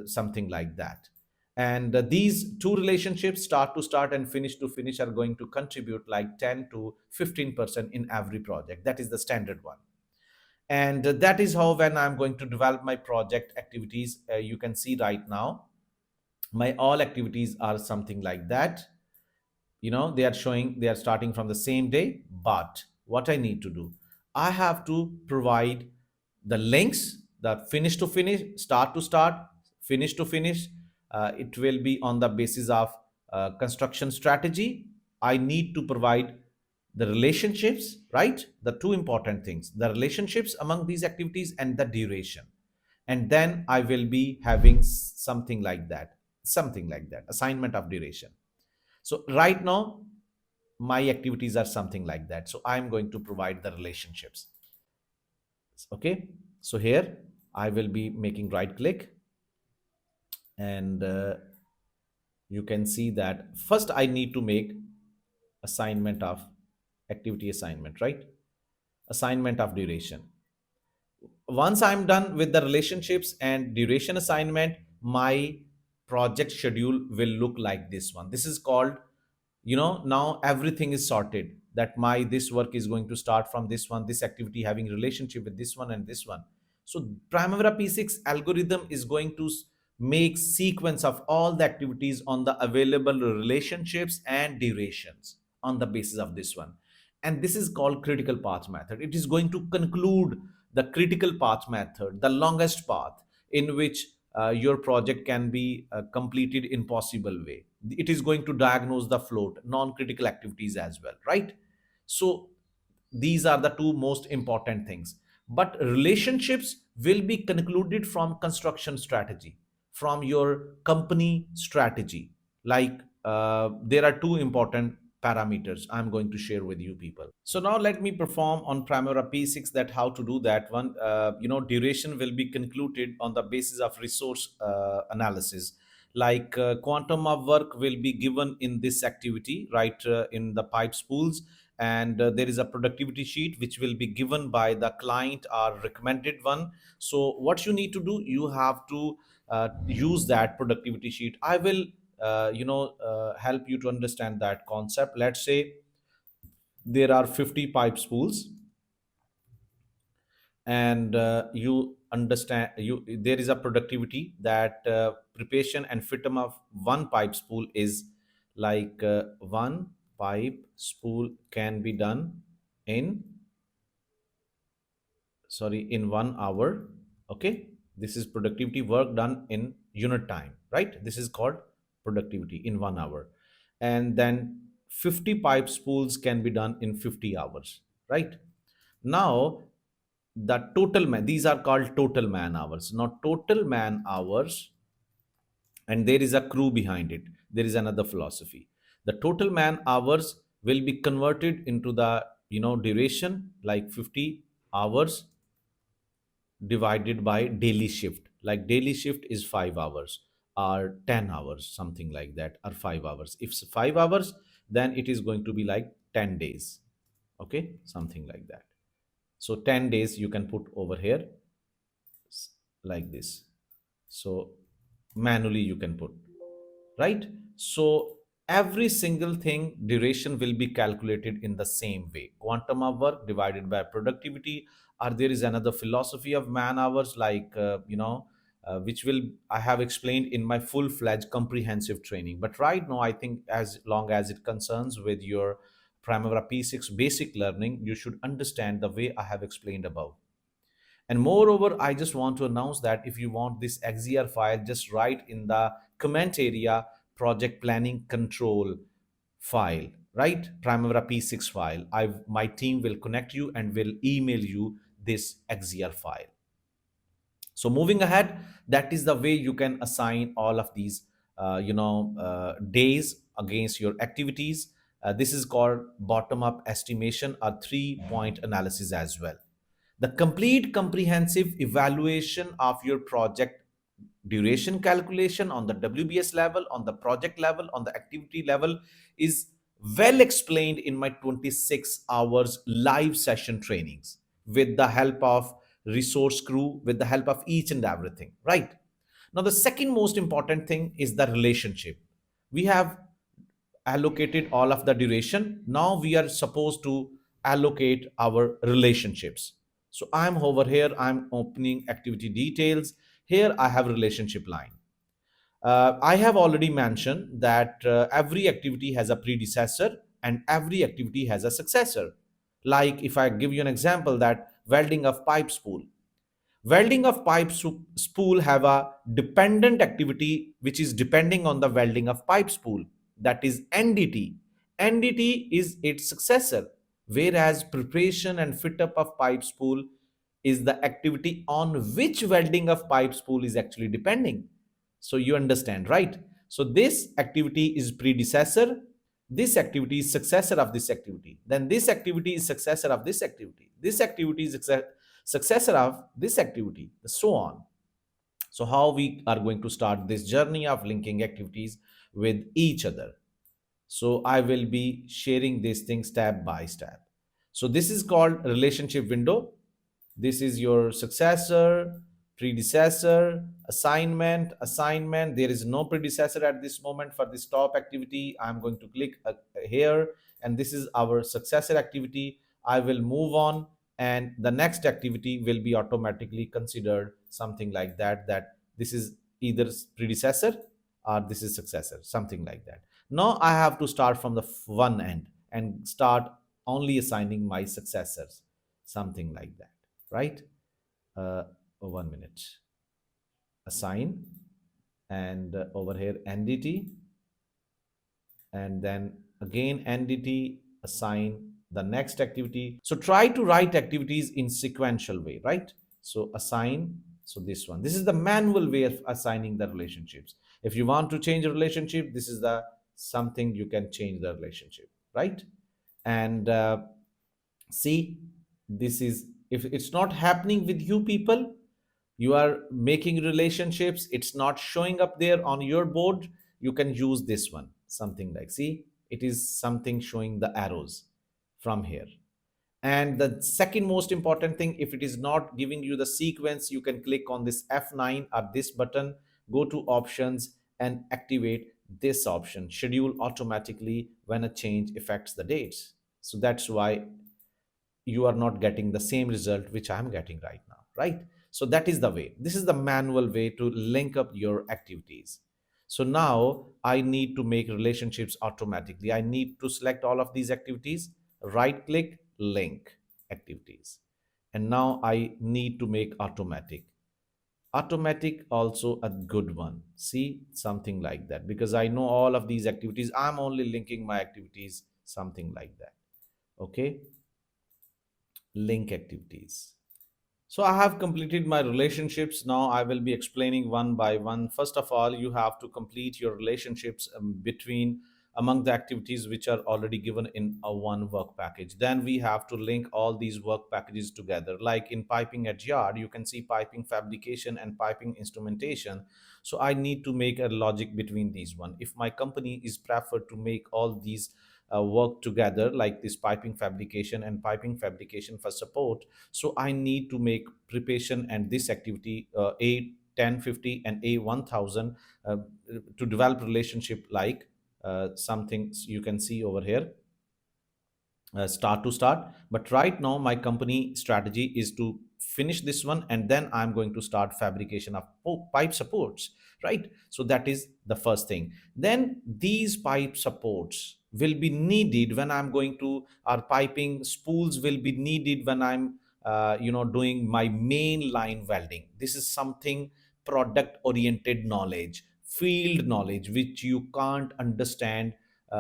Speaker 1: something like that. And these two relationships, start to start and finish to finish, are going to contribute like 10 to 15% in every project. That is the standard one. And that is how, when I'm going to develop my project activities, you can see right now my all activities are something like that. They are showing, they are starting from the same day. But what I need to do, I have to provide the links, the finish to finish, start to start, finish to finish. It will be on the basis of construction strategy. I need to provide the relationships, right? The two important things, the relationships among these activities and the duration. And then I will be having something like that assignment of duration. So right now, my activities are something like that. So I'm going to provide the relationships. Okay. So here I will be making right click, and you can see that first I need to make assignment of activity assignment, right? Assignment of duration. Once I'm done with the relationships and duration assignment, my project schedule will look like this one. This is called, now everything is sorted, that my this work is going to start from this one, this activity having relationship with this one and this one. So Primavera P6 algorithm is going to make sequence of all the activities on the available relationships and durations on the basis of this one. And this is called critical path method. It is going to conclude the critical path method, the longest path in which your project can be completed in possible way. It is going to diagnose the float, non-critical activities as well, right? So these are the two most important things. But relationships will be concluded from construction strategy, from your company strategy. Like there are two important parameters I'm going to share with you people. So now let me perform on Primavera P6 that how to do that one. Duration will be concluded on the basis of resource analysis. Like quantum of work will be given in this activity, right, in the pipe spools. And there is a productivity sheet which will be given by the client or recommended one. So what you need to do, you have to use that productivity sheet. I will help you to understand that concept. Let's say there are 50 pipe spools, and you understand, you there is a productivity that preparation and fitting of one pipe spool is like one pipe spool can be done in, sorry, in 1 hour. Okay, this is productivity, work done in unit time, right? This is called productivity in 1 hour. And then 50 pipe spools can be done in 50 hours, right? Now the total man, these are called total man hours, not total man hours. And there is a crew behind it, there is another philosophy. The total man hours will be converted into the duration, like 50 hours divided by daily shift. Like daily shift is 5 hours or 10 hours, something like that, or 5 hours. If it's 5 hours, then it is going to be like 10 days. Okay, something like that. So 10 days you can put over here, like this. So manually you can put, right? So every single thing duration will be calculated in the same way, quantum of work divided by productivity. Or there is another philosophy of man hours, like which will I have explained in my full fledged comprehensive training. But right now I think as long as it concerns with your Primavera P6 basic learning, you should understand the way I have explained above. And moreover, I just want to announce that if you want this XZR file, just write in the comment area project planning control file, right? Primavera P6 file. My team will connect you and will email you this XZR file. So moving ahead, that is the way you can assign all of these days against your activities. This is called bottom up estimation or 3 point analysis as well. The complete comprehensive evaluation of your project duration calculation on the WBS level, on the project level, on the activity level is well explained in my 26 hours live session trainings with the help of resource crew, with the help of each and everything, right? Now, the second most important thing is the relationship. We have allocated all of the duration. Now we are supposed to allocate our relationships. So I'm over here, I'm opening activity details. Here I have relationship line. I have already mentioned that every activity has a predecessor and every activity has a successor. Like if I give you an example, that welding of pipe spool. Welding of pipe spool have a dependent activity which is depending on the welding of pipe spool, that is NDT. NDT is its successor, whereas preparation and fit up of pipe spool is the activity on which welding of pipe spool is actually depending. So you understand, right? So this activity is predecessor, this activity is successor of this activity, then this activity is successor of this activity, this activity is successor of this activity, so on. So how we are going to start this journey of linking activities with each other? So I will be sharing these things step by step. So this is called relationship window. This is your successor, predecessor, assignment. There is no predecessor at this moment for this top activity. I'm going to click here, and this is our successor activity. I will move on, and the next activity will be automatically considered something like that, that this is either predecessor or this is successor, something like that. Now I have to start from the one end and start only assigning my successors, something like that, right? uh, 1 minute. Assign, and over here NDT, and then again NDT, assign the next activity. So try to write activities in sequential way, right? So assign, so this is the manual way of assigning the relationships. If you want to change a relationship, this is the something you can change the relationship, right? And see, this is, if it's not happening with you people, you are making relationships, it's not showing up there on your board, you can use this one, something like, see, it is something showing the arrows from here. And the second most important thing, if it is not giving you the sequence, you can click on this F9 or this button, go to options and activate this option, schedule automatically when a change affects the dates. So that's why you are not getting the same result which I'm getting right now, right? So that is the way. This is the manual way to link up your activities. So now I need to make relationships automatically. I need to select all of these activities, right click, link activities. And now I need to make automatic. Automatic also a good one. See, something like that. Because I know all of these activities, I'm only linking my activities, something like that. Okay, link activities. So I have completed my relationships. Now I will be explaining one by one. First of all, you have to complete your relationships between among the activities which are already given in a one work package. Then we have to link all these work packages together. Like in piping at yard, you can see piping fabrication and piping instrumentation. So I need to make a logic between these one. If my company is preferred to make all these work together, like this piping fabrication for support, so I need to make preparation and this activity a 1050 and a 1000 uh, to develop relationship, like something you can see over here, start to start. But right now my company strategy is to finish this one, and then I'm going to start fabrication of pipe supports, right? So that is the first thing. Then these pipe supports will be needed when I'm going to, our piping spools will be needed when I'm doing my main line welding. This is something product oriented knowledge, field knowledge, which you can't understand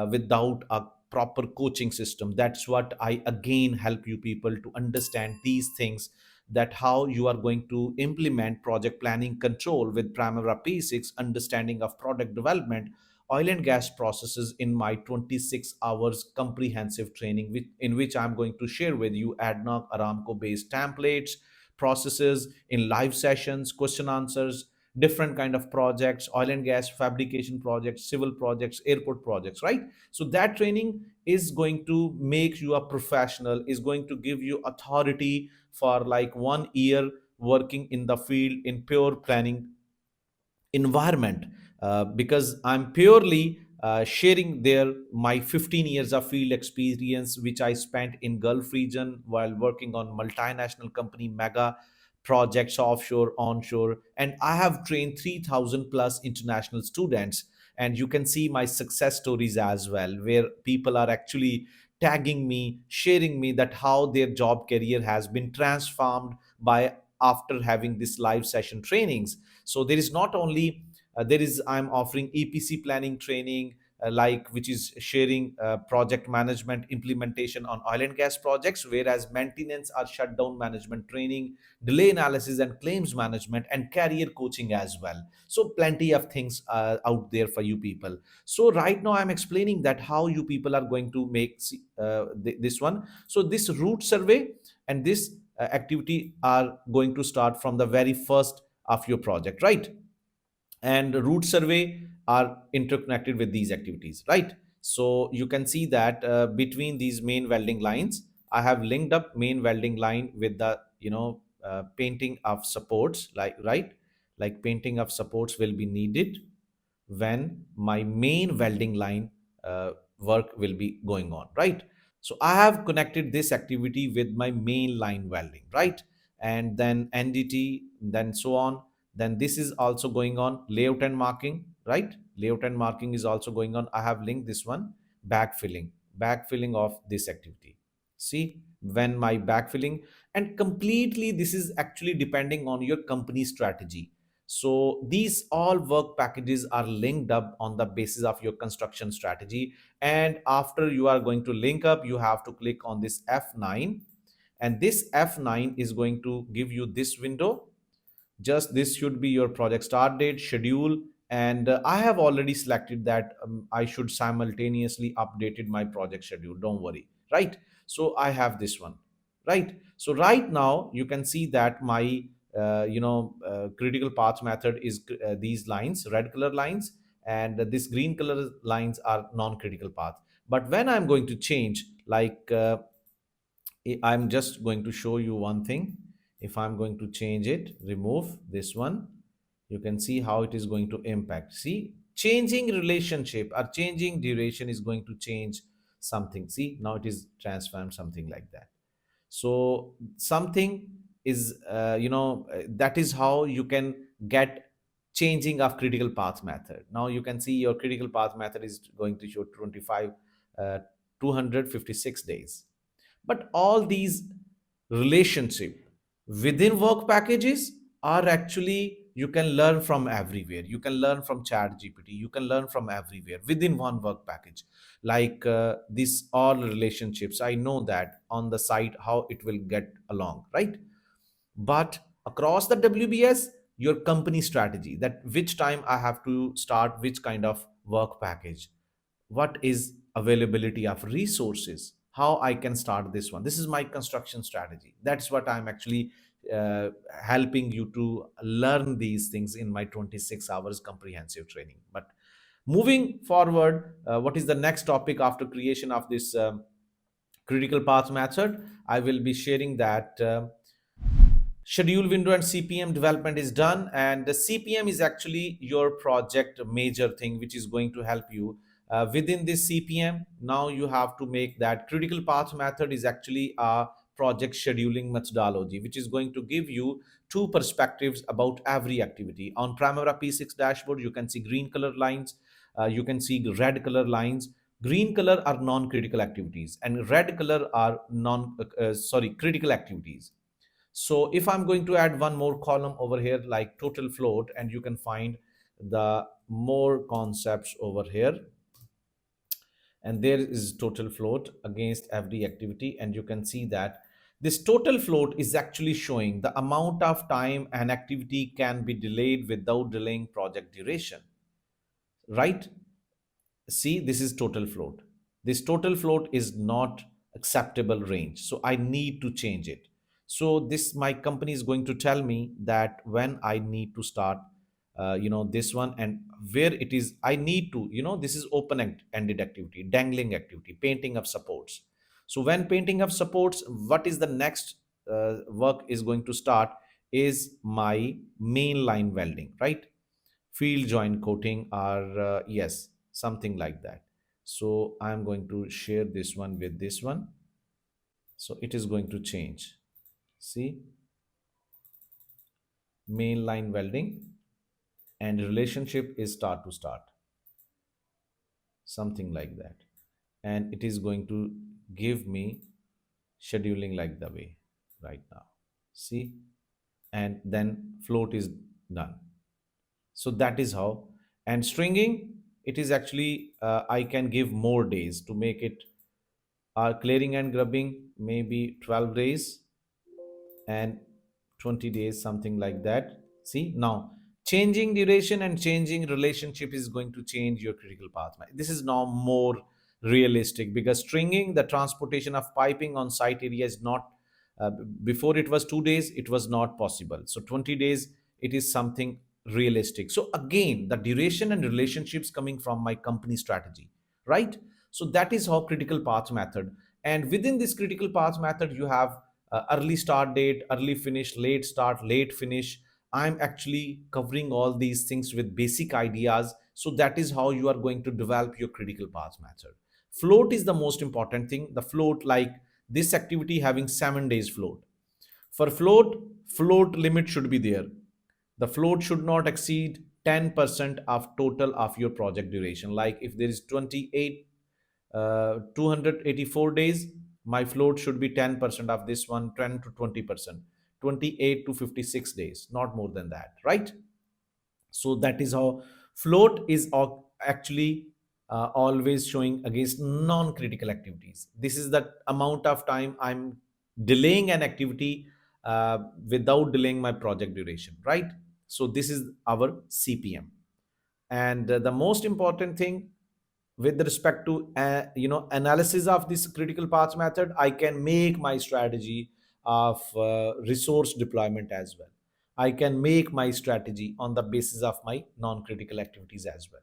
Speaker 1: without a proper coaching system. That's what I again help you people to understand these things, that how you are going to implement project planning control with Primavera P6, understanding of product development, oil and gas processes in my 26 hours comprehensive training, in which I'm going to share with you ADNOC Aramco based templates, processes in live sessions, question answers, different kind of projects, oil and gas fabrication projects, civil projects, airport projects, right? So that training is going to make you a professional, is going to give you authority for like 1 year working in the field in pure planning environment, because I'm purely sharing there my 15 years of field experience which I spent in Gulf region while working on multinational company mega projects offshore onshore, and I have trained 3000 plus international students. And you can see my success stories as well, where people are actually tagging me, sharing me that how their job career has been transformed by after having this live session trainings. So there is not only there is, I'm offering EPC planning training, like which is sharing project management implementation on oil and gas projects, whereas maintenance or shutdown management training, delay analysis and claims management, and career coaching as well. So plenty of things out there for you people. So right now I'm explaining that how you people are going to make this one. So this route survey and this activity are going to start from the very first of your project, right? And route survey are interconnected with these activities, right? So you can see that between these main welding lines, I have linked up main welding line with the painting of supports, like, right? Like painting of supports will be needed when my main welding line work will be going on, right? So I have connected this activity with my main line welding, right? And then NDT, then so on. Then this is also going on, layout and marking, right? Layout and marking is also going on. I have linked this one, backfilling of this activity. See, when my backfilling, and completely this is actually depending on your company strategy. So these all work packages are linked up on the basis of your construction strategy. And after you are going to link up, you have to click on this F9. And this F9 is going to give you this window. Just this should be your project start date, schedule, and I have already selected that I should simultaneously updated my project schedule, don't worry, right? So I have this one, right? So right now you can see that my critical path method is these lines, red color lines, and this green color lines are non-critical path. But when I'm going to change, like I'm just going to show you one thing. If I'm going to change it, remove this one, you can see how it is going to impact. See, changing relationship or changing duration is going to change something. See, now it is transformed something like that. So something is that is how you can get changing of critical path method. Now you can see your critical path method is going to show 25 uh, 256 days. But all these relationship within work packages are actually, you can learn from everywhere. You can learn from chat gpt, you can learn from everywhere within one work package. Like these all relationships, I know that on the site how it will get along, right? But across the WBS, your company strategy, that which time I have to start which kind of work package, what is availability of resources, how I can start this one, this is my construction strategy. That's what I'm actually helping you to learn these things in my 26 hours comprehensive training. But moving forward, what is the next topic after creation of this critical path method? I will be sharing that schedule window and CPM development is done, and the CPM is actually your project major thing which is going to help you within this CPM. Now you have to make that critical path method is actually a project scheduling methodology which is going to give you two perspectives about every activity. On Primavera P6 dashboard you can see green color lines, you can see red color lines. Green color are non-critical activities and red color are non sorry critical activities. So if I'm going to add one more column over here like total float, and you can find the more concepts over here, and there is total float against every activity, and you can see that this total float is actually showing the amount of time an activity can be delayed without delaying project duration, right? See, this is total float. This total float is not acceptable range, so I need to change it. So this, my company is going to tell me that when I need to start this one, and where it is I need to, this is ended activity, dangling activity, painting of supports. So when painting of supports, what is the next work is going to start is my main line welding, right? Field joint coating, or yes, something like that. So I'm going to share this one with this one, so it is going to change. See, main line welding, and relationship is start to start, something like that. And it is going to give me scheduling like the way right now. See, and then float is done. So that is how. And stringing, it is actually I can give more days to make it. Clearing and grubbing maybe 12 days, and 20 days, something like that. See, now changing duration and changing relationship is going to change your critical path. This is now more realistic, because stringing the transportation of piping on site area is not uh, before it was 2 days, it was not possible. So 20 days, it is something realistic. So again, the duration and relationships coming from my company strategy, right? So that is how critical path method. And within this critical path method, you have early start date, early finish, late start, late finish. I'm actually covering all these things with basic ideas. So that is how you are going to develop your critical path method. Float is the most important thing. The float, like this activity having 7 days float. For float, float limit should be there. The float should not exceed 10% of total of your project duration. Like if there is 28 284 days, my float should be 10% of this one, 10 to 20%, 28 to 56 days, not more than that, right? So that is how float is actually always showing against non-critical activities. This is the amount of time I'm delaying an activity without delaying my project duration, right? So this is our CPM. And the most important thing with respect to analysis of this critical path method, I can make my strategy of resource deployment as well. I can make my strategy on the basis of my non-critical activities as well.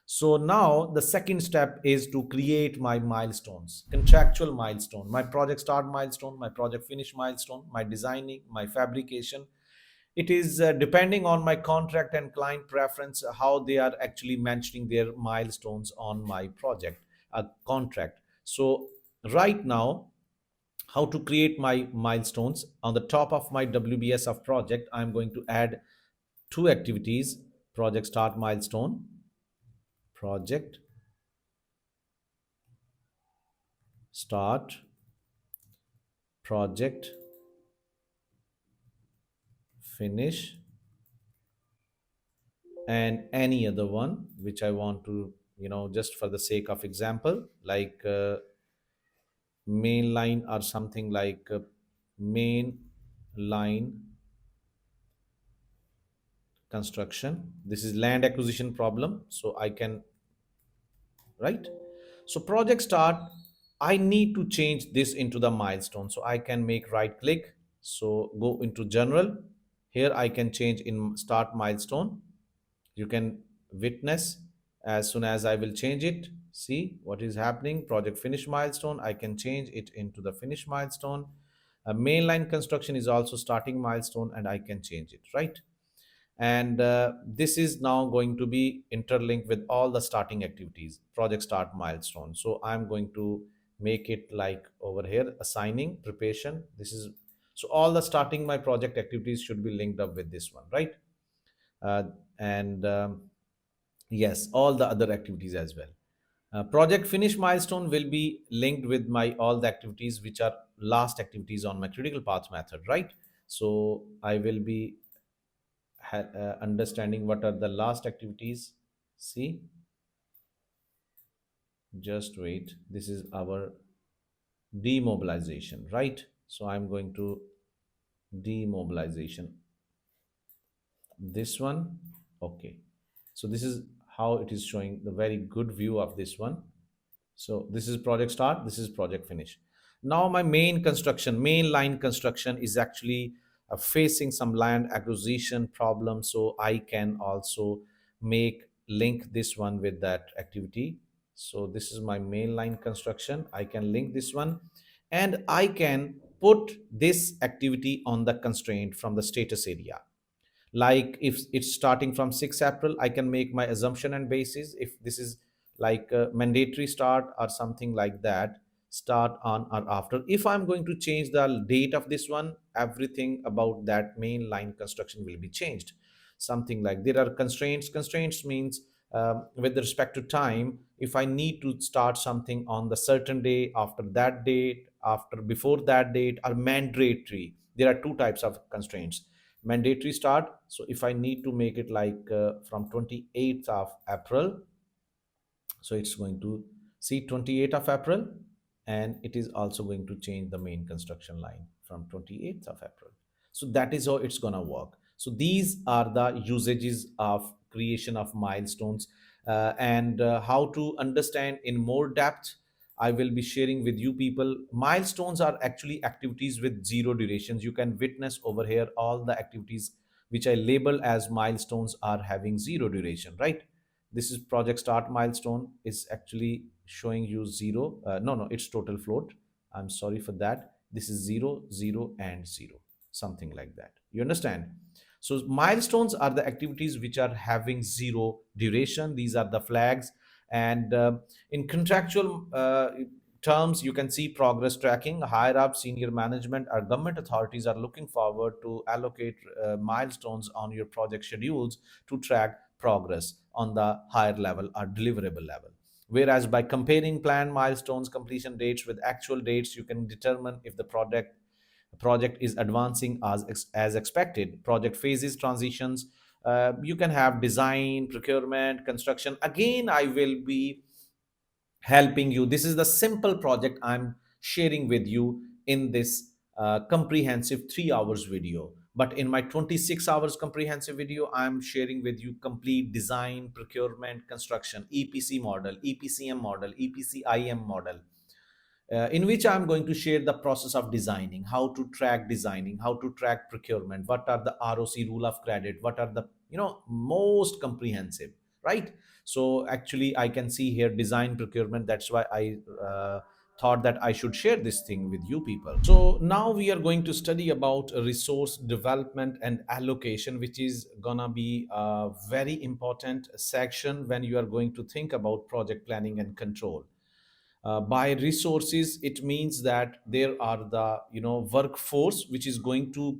Speaker 1: So now the second step is to create my milestones, contractual milestone, my project start milestone, my project finish milestone, my designing, my fabrication. It is depending on my contract and client preference how they are actually mentioning their milestones on my project contract. So right now how to create my milestones. On the top of my WBS of project, I'm going to add two activities: project start milestone, project start, project finish, and any other one which I want to, just for the sake of example, like main line or something like main line construction. This is land acquisition problem, so I can, right? So project start, I need to change this into the milestone, so I can make right click, so go into general. Here I can change in start milestone. You can witness as soon as I will change it, see what is happening. Project finish milestone, I can change it into the finish milestone. A mainline construction is also starting milestone, and I can change it, right? And this is now going to be interlinked with all the starting activities, project start milestone. So I'm going to make it like over here, assigning preparation. This is, so all the starting my project activities should be linked up with this one, right? uh, and yes, all the other activities as well. Project finish milestone will be linked with my all the activities which are last activities on my critical path method, right? So I will be understanding what are the last activities. See, just wait. This is our demobilization, right? So I'm going to demobilization this one. Okay, so this is how it is showing the very good view of this one. So this is project start, this is project finish. Now my main line construction is actually facing some land acquisition problem. So I can also make link this one with that activity. So this is my main line construction. I can link this one, and I can put this activity on the constraint from the status area. Like if it's starting from 6 April, I can make my assumption and basis. If this is like a mandatory start or something like that, start on or after. If I'm going to change the date of this one, everything about that main line construction will be changed. Something like there are constraints means with respect to time, if I need to start something on the certain day, after that date, after before that date, or mandatory. There are two types of constraints: mandatory start. So if I need to make it like from 28th of April, so it's going to see 28th of April, and it is also going to change the main construction line from 28th of April. So that is how it's going to work. So these are the usages of creation of milestones. And how to understand in more depth, I will be sharing with you people. Milestones are actually activities with zero durations. You can witness over here all the activities which I label as milestones are having zero duration, right? This is project start milestone is actually showing you zero. No, it's total float. I'm sorry for that. This is zero, zero, and zero, something like that. You understand? So milestones are the activities which are having zero duration. These are the flags. And in contractual terms, you can see progress tracking. Higher up, senior management or government authorities are looking forward to allocate milestones on your project schedules to track progress on the higher level or deliverable level. Whereas by comparing planned milestones completion dates with actual dates, you can determine if the project is advancing as expected. Project phases, transitions. You can have design, procurement, construction. Again, I will be helping you. This is the simple project I'm sharing with you in this comprehensive 3 hours video. But in my 26 hours comprehensive video, I'm sharing with you complete design, procurement, construction, EPC model, EPCM model, EPCIM model, in which I'm going to share the process of designing, how to track designing, how to track procurement, what are the ROC rule of credit, what are the most comprehensive, right? So actually, I can see here design procurement. That's why I thought that I should share this thing with you people. So now we are going to study about resource development and allocation, which is gonna be a very important section when you are going to think about project planning and control. By resources, it means that there are the workforce which is going to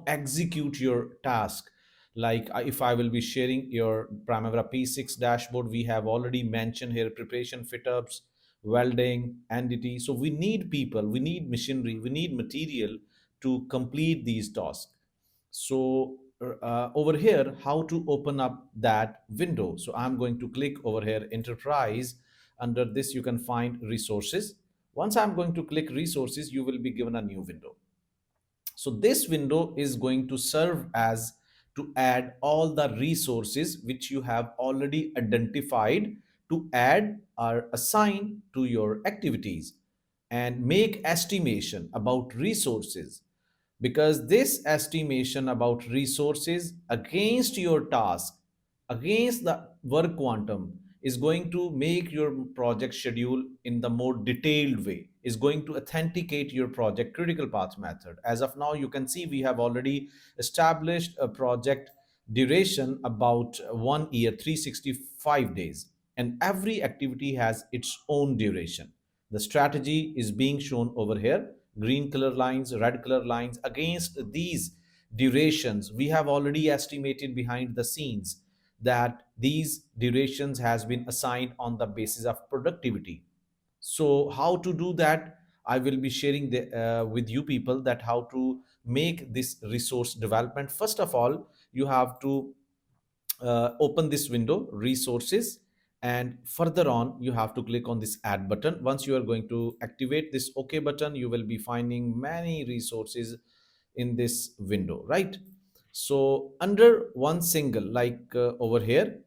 Speaker 1: execute your task. Like if I will be sharing your Primavera P6 dashboard, we have already mentioned here preparation, fit ups, welding, entity. So we need people, we need machinery, we need material to complete these tasks. So over here, how to open up that window? So I'm going to click over here enterprise. Under this you can find resources. Once I'm going to click resources, you will be given a new window. So this window is going to serve as to add all the resources which you have already identified to add or assign to your activities, and make estimation about resources, because this estimation about resources against your task, against the work quantum, is going to make your project schedule in the more detailed way, is going to authenticate your project critical path method. As of now, you can see we have already established a project duration about 1 year, 365 days, and every activity has its own duration. The strategy is being shown over here, green color lines, red color lines. Against these durations, we have already estimated behind the scenes that these durations has been assigned on the basis of productivity. So how to do that, I will be sharing with you people, that how to make this resource development. First of all, you have to open this window resources, and further on you have to click on this add button. Once you are going to activate this OK button, you will be finding many resources in this window, right? So under one single, like over here,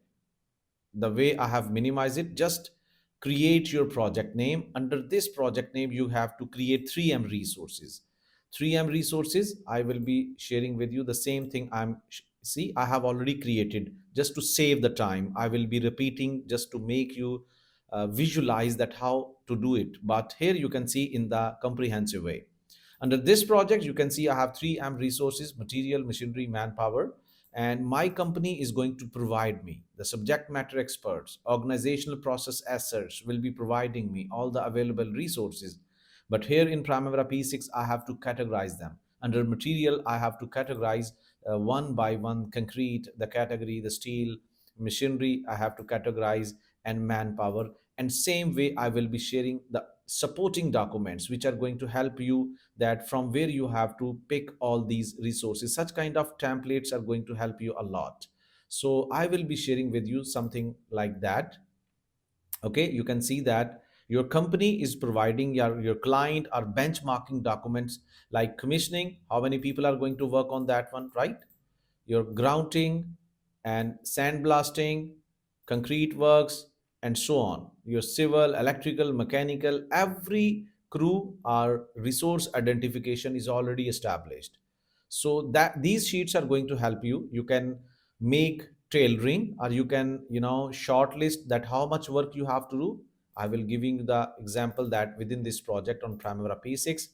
Speaker 1: the way I have minimized it, just create your project name. Under this project name, you have to create 3M resources. 3M resources, I will be sharing with you the same thing. See, I have already created. Just to save the time, I will be repeating just to make you visualize that how to do it. But here you can see in the comprehensive way. Under this project, you can see I have 3M resources: material, machinery, manpower. And my company is going to provide me the subject matter experts, organizational process assets will be providing me all the available resources. But here in Primavera P6, I have to categorize them. Under material, I have to categorize one by one: concrete, the category, the steel, machinery, I have to categorize, and manpower. And same way, I will be sharing the supporting documents which are going to help you, that from where you have to pick all these resources. Such kind of templates are going to help you a lot. So I will be sharing with you something like that. Okay, you can see that your company is providing your client or benchmarking documents, like commissioning, how many people are going to work on that one, right? Your grouting and sandblasting, concrete works, and so on. Your civil, electrical, mechanical, every crew or resource identification is already established. So that these sheets are going to help you. You can make tailoring, or you can shortlist that how much work you have to do. I will giving the example that within this project on Primavera P6,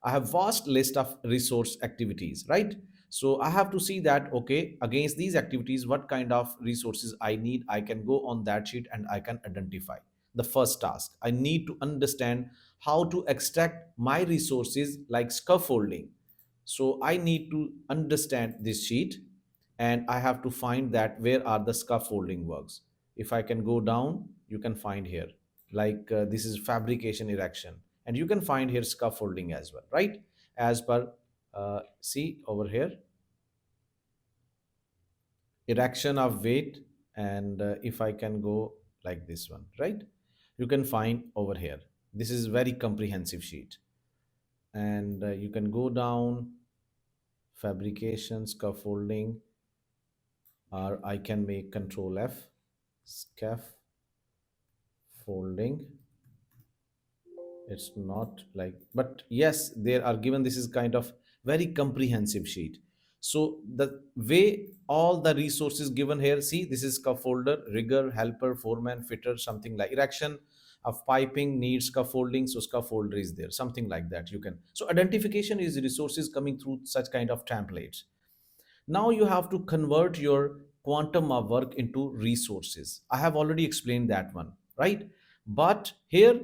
Speaker 1: I have vast list of resource activities, right? So I have to see that, okay, against these activities, what kind of resources I need. I can go on that sheet and I can identify. The first task, I need to understand how to extract my resources like scaffolding. So I need to understand this sheet, and I have to find that where are the scaffolding works. If I can go down, you can find here, like this is fabrication erection, and you can find here scaffolding as well, right? As per see over here, erection of weight. And if I can go like this one, right, you can find over here. This is very comprehensive sheet. And you can go down, fabrication, scaffolding, or I can make control F, scaffolding. It's not like, but yes, there are given, this is kind of very comprehensive sheet. So the way all the resources given here, see, this is scaffolder, rigger, helper, foreman, fitter, something like erection of piping needs scaffolding, so scaffolder is there, something like that. You can, so identification is resources coming through such kind of templates. Now you have to convert your quantum of work into resources. I have already explained that one, right? But here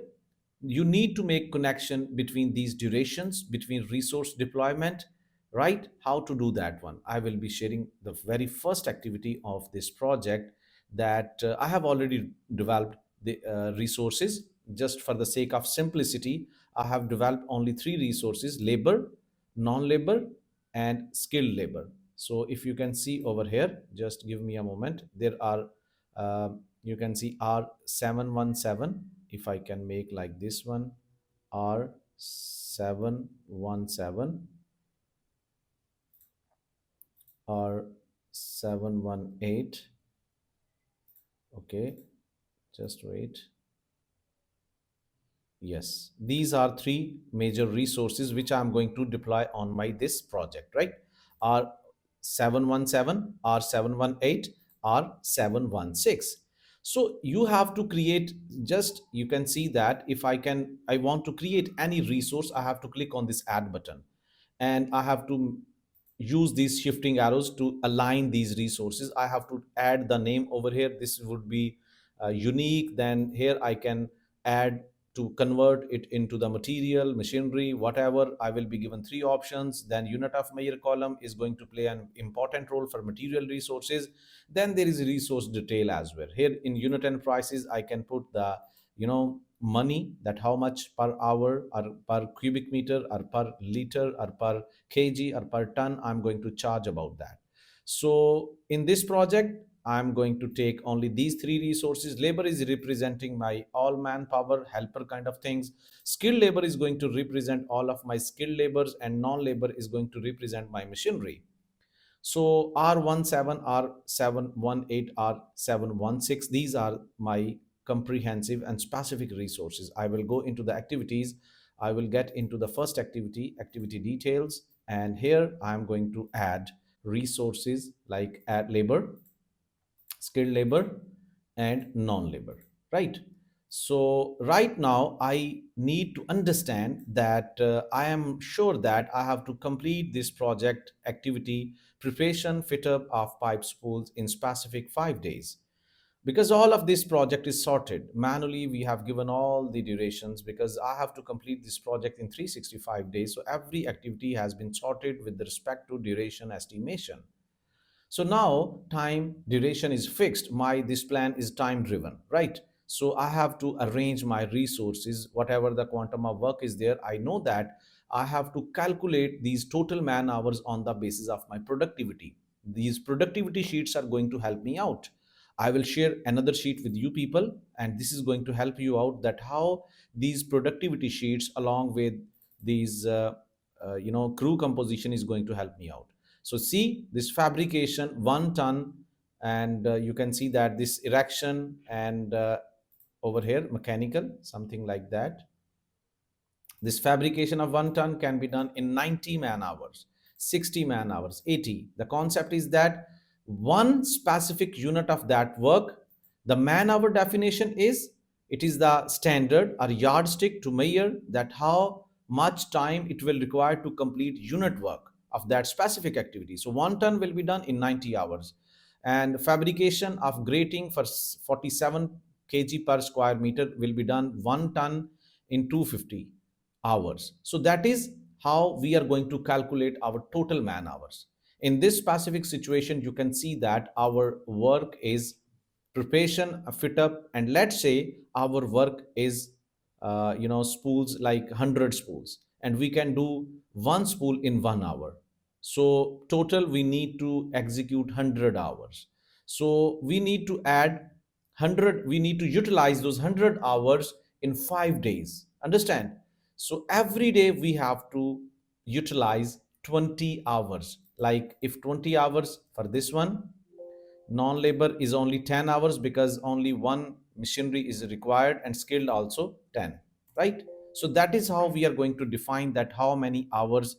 Speaker 1: you need to make connection between these durations, between resource deployment, right? How to do that one, I will be sharing the very first activity of this project, that I have already developed the resources. Just for the sake of simplicity, I have developed only three resources: labor, non-labor, and skilled labor. So if you can see over here, just give me a moment, there are you can see R717. If I can make like this one, R717, R718. Okay, just wait. Yes, these are three major resources which I'm going to deploy on my this project, right? R717, R718, R716. So you have to create, just you can see that if I want to create any resource, I have to click on this add button, and I have to use these shifting arrows to align these resources. I have to add the name over here. This would be unique. Then here I can add to convert it into the material, machinery, whatever. I will be given three options. Then unit of measure column is going to play an important role for material resources. Then there is resource detail as well. Here in unit and prices, I can put the money, that how much per hour or per cubic meter or per liter or per kg or per ton I'm going to charge about that. So in this project, I'm going to take only these three resources. Labor is representing my all manpower, helper kind of things. Skilled labor is going to represent all of my skilled labors, and non-labor is going to represent my machinery. So R17, R718, R716, these are my comprehensive and specific resources. I will go into the activities. I will get into the first activity, activity details, and here I'm going to add resources like add labor, skilled labor, and non-labor, right? So right now I need to understand that I am sure that I have to complete this project activity, preparation fit up of pipe spools, in specific 5 days, because all of this project is sorted manually. We have given all the durations because I have to complete this project in 365 days. So every activity has been sorted with respect to duration estimation. So now time duration is fixed. My this plan is time driven, right? So I have to arrange my resources, whatever the quantum of work is there. I know that I have to calculate these total man hours on the basis of my productivity. These productivity sheets are going to help me out. I will share another sheet with you people, and this is going to help you out that how these productivity sheets along with these crew composition is going to help me out. So see this fabrication 1 ton, and you can see that this erection and over here mechanical, something like that. This fabrication of 1 ton can be done in 90 man hours, 60 man hours, 80. The concept is that one specific unit of that work, the man hour definition is, it is the standard or yardstick to measure that how much time it will require to complete unit work of that specific activity. So 1 ton will be done in 90 hours. And fabrication of grating for 47 kg per square meter will be done 1 ton in 250 hours. So that is how we are going to calculate our total man hours. In this specific situation, you can see that our work is preparation, a fit up, and let's say our work is spools like 100 spools, and we can do one spool in 1 hour. So total we need to execute 100 hours. So we need to add 100, we need to utilize those 100 hours in 5 days, understand? So every day we have to utilize 20 hours. Like if 20 hours for this one, non-labor is only 10 hours because only one machinery is required, and skilled also 10, right? So that is how we are going to define that how many hours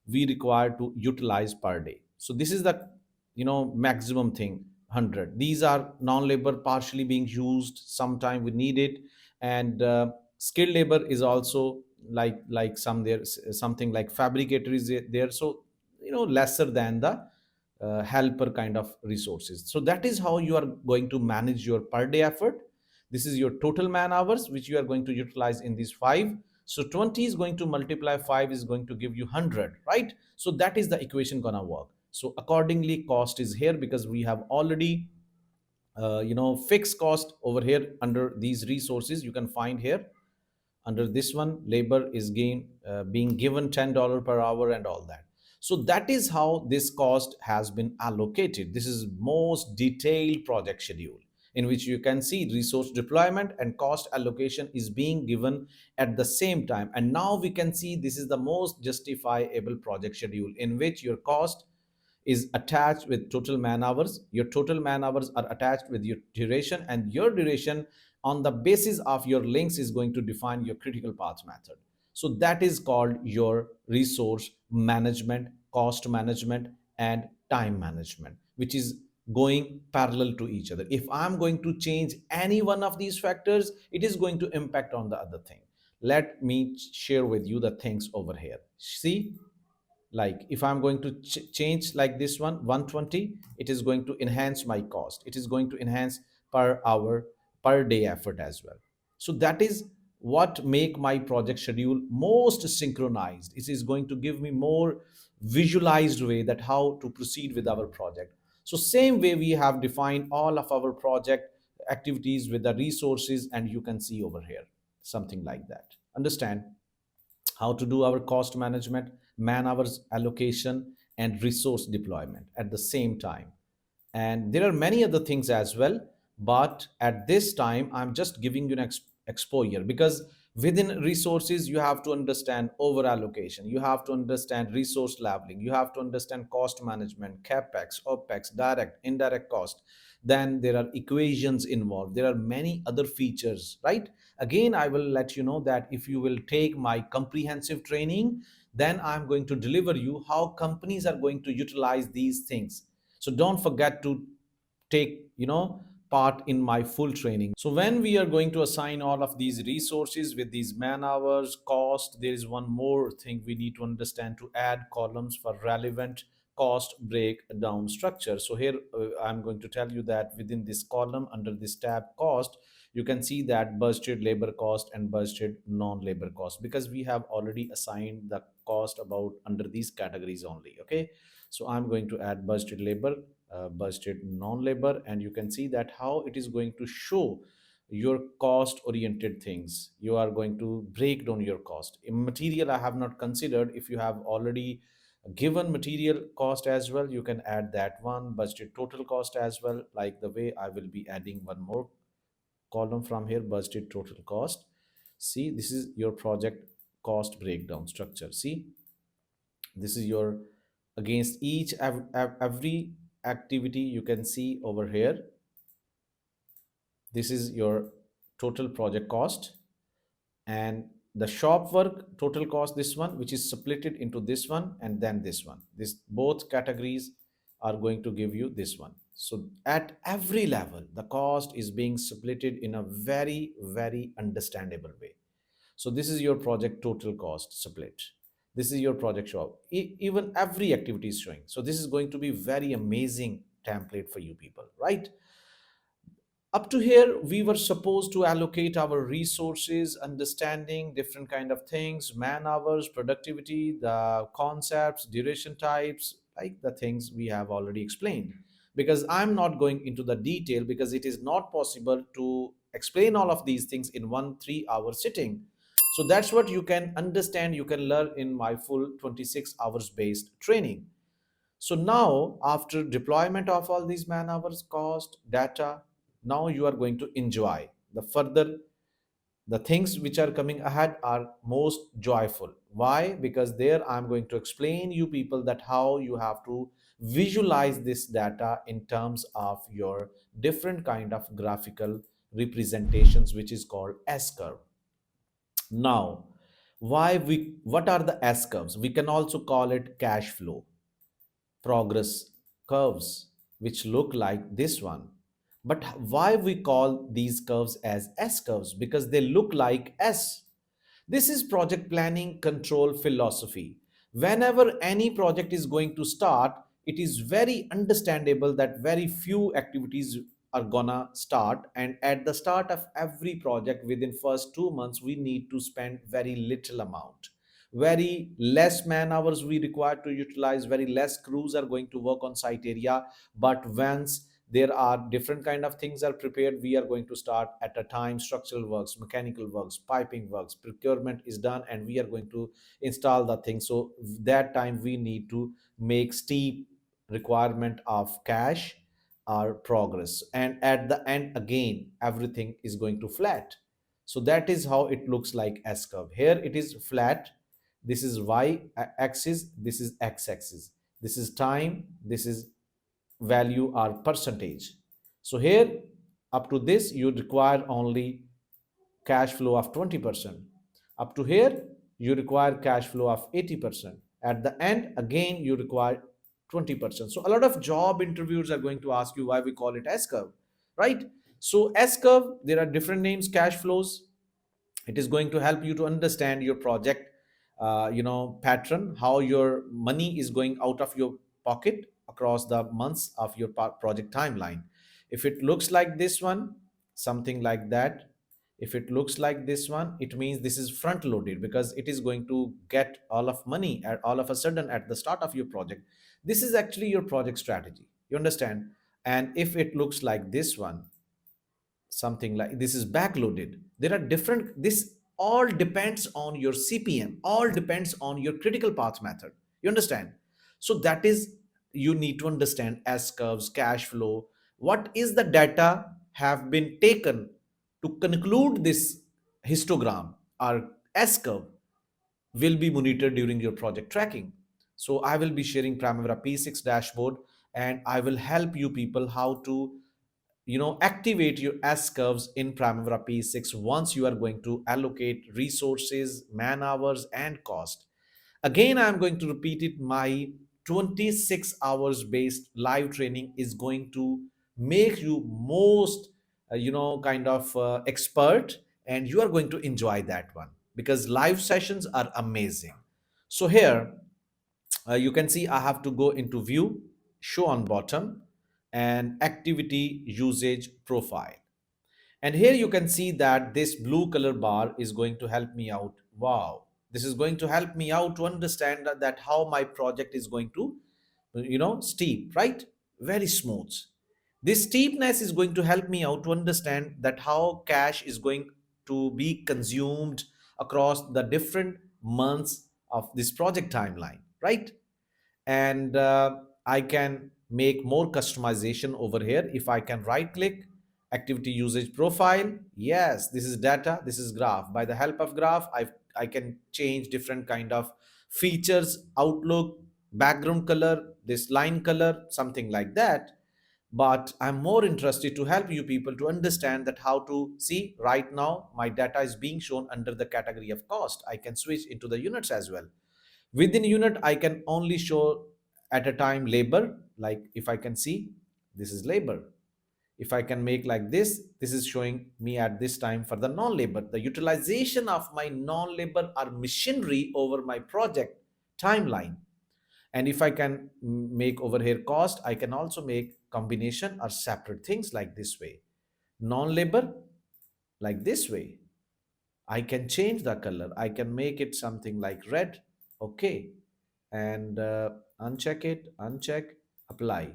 Speaker 1: we require to utilize per day. So this is the maximum thing, 100. These are non-labor partially being used, sometime we need it. And skilled labor is also like some there, something like fabricator is there. So lesser than the helper kind of resources. So that is how you are going to manage your per day effort. This is your total man hours which you are going to utilize in these five. So 20 is going to multiply 5 is going to give you 100, right? So that is the equation gonna work. So accordingly cost is here because we have already fixed cost over here under these resources. You can find here under this one labor is being given $10 per hour and all that. So that is how this cost has been allocated. This is most detailed project schedule in which you can see resource deployment and cost allocation is being given at the same time. And now we can see this is the most justifiable project schedule in which your cost is attached with total man hours. Your total man hours are attached with your duration, and your duration on the basis of your links is going to define your critical path method. So that is called your resource management, cost management, and time management, which is going parallel to each other. If I'm going to change any one of these factors, it is going to impact on the other thing. Let me share with you the things over here. See, like if I'm going to change like this one 120, it is going to enhance my cost, it is going to enhance per hour, per day effort as well. So that is what make my project schedule most synchronized. It is going to give me more visualized way that how to proceed with our project. So same way we have defined all of our project activities with the resources, and you can see over here something like that. Understand how to do our cost management, man hours allocation, and resource deployment at the same time. And there are many other things as well, but at this time I'm just giving you an exposure, because within resources you have to understand over allocation, you have to understand resource leveling, you have to understand cost management, capex, opex, direct, indirect cost. Then there are equations involved, there are many other features, right? Again, I will let you know that if you will take my comprehensive training, then I'm going to deliver you how companies are going to utilize these things. So don't forget to take part in my full training. So when we are going to assign all of these resources with these man hours cost, there is one more thing we need to understand: to add columns for relevant cost breakdown structure. So here I'm going to tell you that within this column under this tab cost, you can see that budgeted labor cost and budgeted non-labor cost, because we have already assigned the cost about under these categories only. Okay, so I'm going to add budgeted labor, budgeted non-labor, and you can see that how it is going to show your cost oriented things. You are going to break down your cost in material. I have not considered, if you have already given material cost as well, you can add that one, budgeted total cost as well, like the way I will be adding one more column from here, budgeted total cost. See, this is your project cost breakdown structure. See, this is your against each every activity. You can see over here, this is your total project cost, and the shop work total cost, this one, which is split it into this one and then this one. This both categories are going to give you this one. So at every level the cost is being splitted in a very very understandable way. So this is your project total cost split, this is your project shop, even every activity is showing. So this is going to be very amazing template for you people, right? Up to here we were supposed to allocate our resources, understanding different kind of things, man hours, productivity, the concepts, duration types, like the things we have already explained. Because I'm not going into the detail, because it is not possible to explain all of these things in 1 3 hour sitting. So that's what you can understand, you can learn in my full 26 hours based training. So now, after deployment of all these man hours, cost, data, now you are going to enjoy the further, the things which are coming ahead are most joyful. Why? Because there I'm going to explain you people that how you have to visualize this data in terms of your different kind of graphical representations, which is called S curve. Now, what are the S curves? We can also call it cash flow progress curves, which look like this one. But why we call these curves as S curves? Because they look like S. This is project planning control philosophy. Whenever any project is going to start, it is very understandable that very few activities are gonna start, and at the start of every project within first 2 months we need to spend very little amount, very less man hours we require to utilize, very less crews are going to work on site area. But once there are different kind of things are prepared, we are going to start at a time, structural works, mechanical works, piping works, procurement is done, and we are going to install the thing. So that time we need to make steep requirement of cash or progress, and at the end again everything is going to flat. So that is how it looks like S curve. Here it is flat, this is y axis, this is x axis, this is time, this is value or percentage. So here up to this you require only cash flow of 20%. Up to here, you require cash flow of 80%. At the end, again, you require 20%. So a lot of job interviews are going to ask you why we call it S curve, right? So S curve, there are different names, cash flows. It is going to help you to understand your project pattern, how your money is going out of your pocket across the months of your project timeline. If it looks like this one, something like that, if it looks like this one, it means this is front loaded because it is going to get all of money at all of a sudden at the start of your project. This is actually your project strategy, you understand. And if it looks like this one, something like this is backloaded, there are different, this all depends on your CPM, all depends on your critical path method, you understand. So that is, you need to understand S curves, cash flow, what is the data have been taken to conclude this histogram or S curve will be monitored during your project tracking. So I will be sharing Primavera P6 dashboard, and I will help you people how to activate your S curves in Primavera P6 once you are going to allocate resources, man hours, and cost. Again, I'm going to repeat it. My 26 hours based live training is going to make you most, kind of expert, and you are going to enjoy that one because live sessions are amazing. So here, you can see I have to go into view, show on bottom, and activity usage profile. And here you can see that this blue color bar is going to help me out. Wow. This is going to help me out to understand that how my project is going to, steep, right? Very smooth. This steepness is going to help me out to understand that how cash is going to be consumed across the different months of this project timeline, right? And I can make more customization over here. If I can right click, activity usage profile, yes, this is data, this is graph. By the help of graph, I can change different kind of features, outlook, background color, this line color, something like that. But I'm more interested to help you people to understand that how to see. Right now my data is being shown under the category of cost. I can switch into the units as well. Within unit, I can only show at a time labor. Like if I can see, this is labor. If I can make like this is showing me at this time for the non-labor, the utilization of my non-labor or machinery over my project timeline. And if I can make over here cost, I can also make combination or separate things like this way. Non-labor like this way. I can change the color. I can make it something like red. Okay. And uncheck it, uncheck, apply.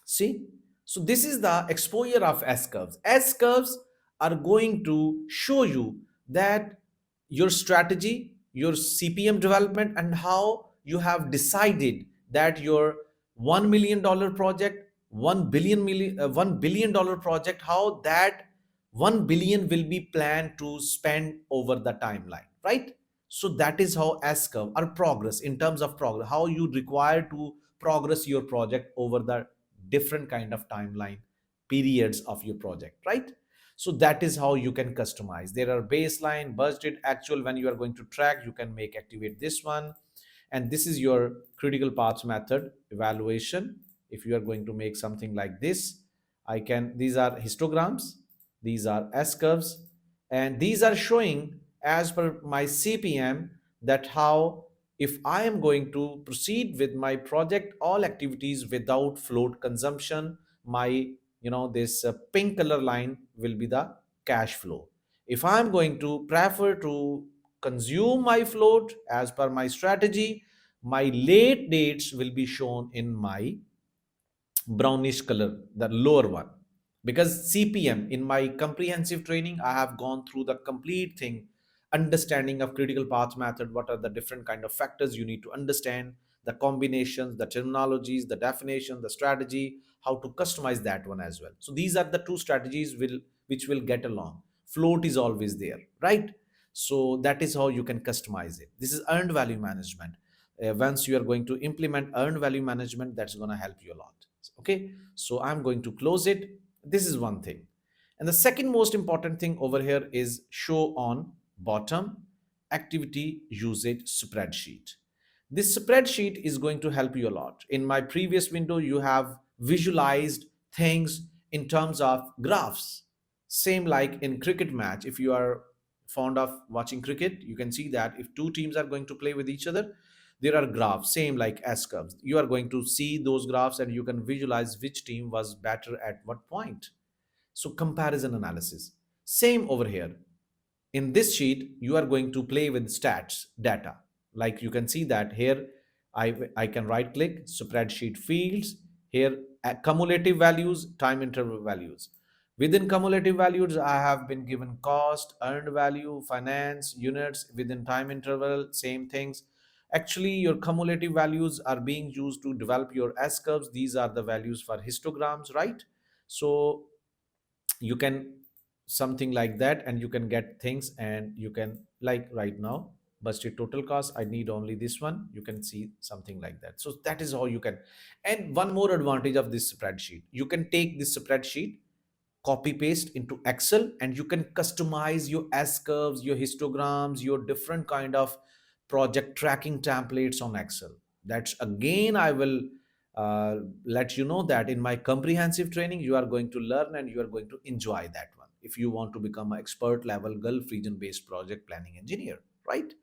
Speaker 1: See? So this is the exposure of S curves. S curves are going to show you that your strategy, your CPM development, and how you have decided that your $1 million project, 1 billion dollar project, how that 1 billion will be planned to spend over the timeline, right? So that is how S curve or progress, in terms of progress, how you require to progress your project over the different kind of timeline periods of your project, right? So that is how you can customize. There are baseline, budgeted, actual. When you are going to track, you can make activate this one. And this is your critical paths method evaluation. If you are going to make something like this, I can, these are histograms, these are S curves, and these are showing as per my CPM that how, if I am going to proceed with my project all activities without float consumption, my this pink color line will be the cash flow. If I'm going to prefer to consume my float as per my strategy, my late dates will be shown in my brownish color, the lower one. Because CPM, in my comprehensive training, I have gone through the complete thing, understanding of critical path method, what are the different kind of factors you need to understand, the combinations, the terminologies, the definition, the strategy, how to customize that one as well. So these are the two strategies which will get along. Float is always there, right? So that is how you can customize it. This is earned value management. Once you are going to implement earned value management, that's going to help you a lot. Okay, so I'm going to close it. This is one thing. And the second most important thing over here is show on bottom activity usage spreadsheet. This spreadsheet is going to help you a lot. In my previous window, you have visualized things in terms of graphs. Same like in cricket match. If you are fond of watching cricket, you can see that if two teams are going to play with each other, there are graphs, same like S curves. You are going to see those graphs and you can visualize which team was better at what point. So comparison analysis. Same over here. In this sheet, you are going to play with stats data. Like you can see that here, I can right click spreadsheet fields. Here, cumulative values, time interval values. Within cumulative values, I have been given cost, earned value, finance, units. Within time interval, same things. Actually, your cumulative values are being used to develop your S curves. These are the values for histograms, right? So you can something like that, and you can get things, and you can, like right now, budget total cost, I need only this one. You can see something like that. So that is how you can. And one more advantage of this spreadsheet, you can take this spreadsheet, copy paste into Excel, and you can customize your S curves, your histograms, your different kind of project tracking templates on Excel. That's again, I will uh, let you know that in my comprehensive training, you are going to learn and you are going to enjoy that one if you want to become an expert level Gulf region based project planning engineer, right?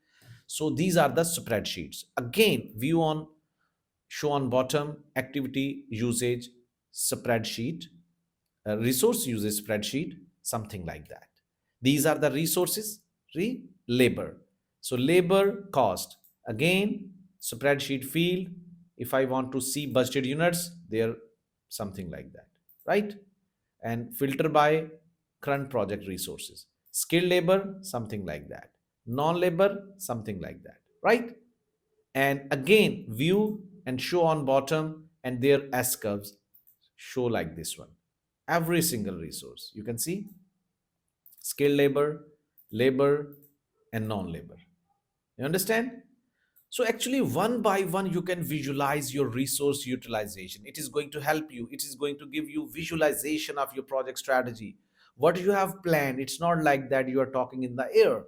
Speaker 1: So these are the spreadsheets. Again, view on, show on bottom, activity usage spreadsheet, resource usage spreadsheet, something like that. These are the resources, labor. So labor cost, again, spreadsheet field. If I want to see budgeted units, there, something like that, right? And filter by current project resources. Skilled labor, something like that. Non-labor, something like that, right? And again, view and show on bottom, and their S curves show like this one. Every single resource. You can see skilled labor, labor, and non-labor. You understand? So actually, one by one, you can visualize your resource utilization. It is going to help you. It is going to give you visualization of your project strategy. What you have planned, it's not like that you are talking in the air.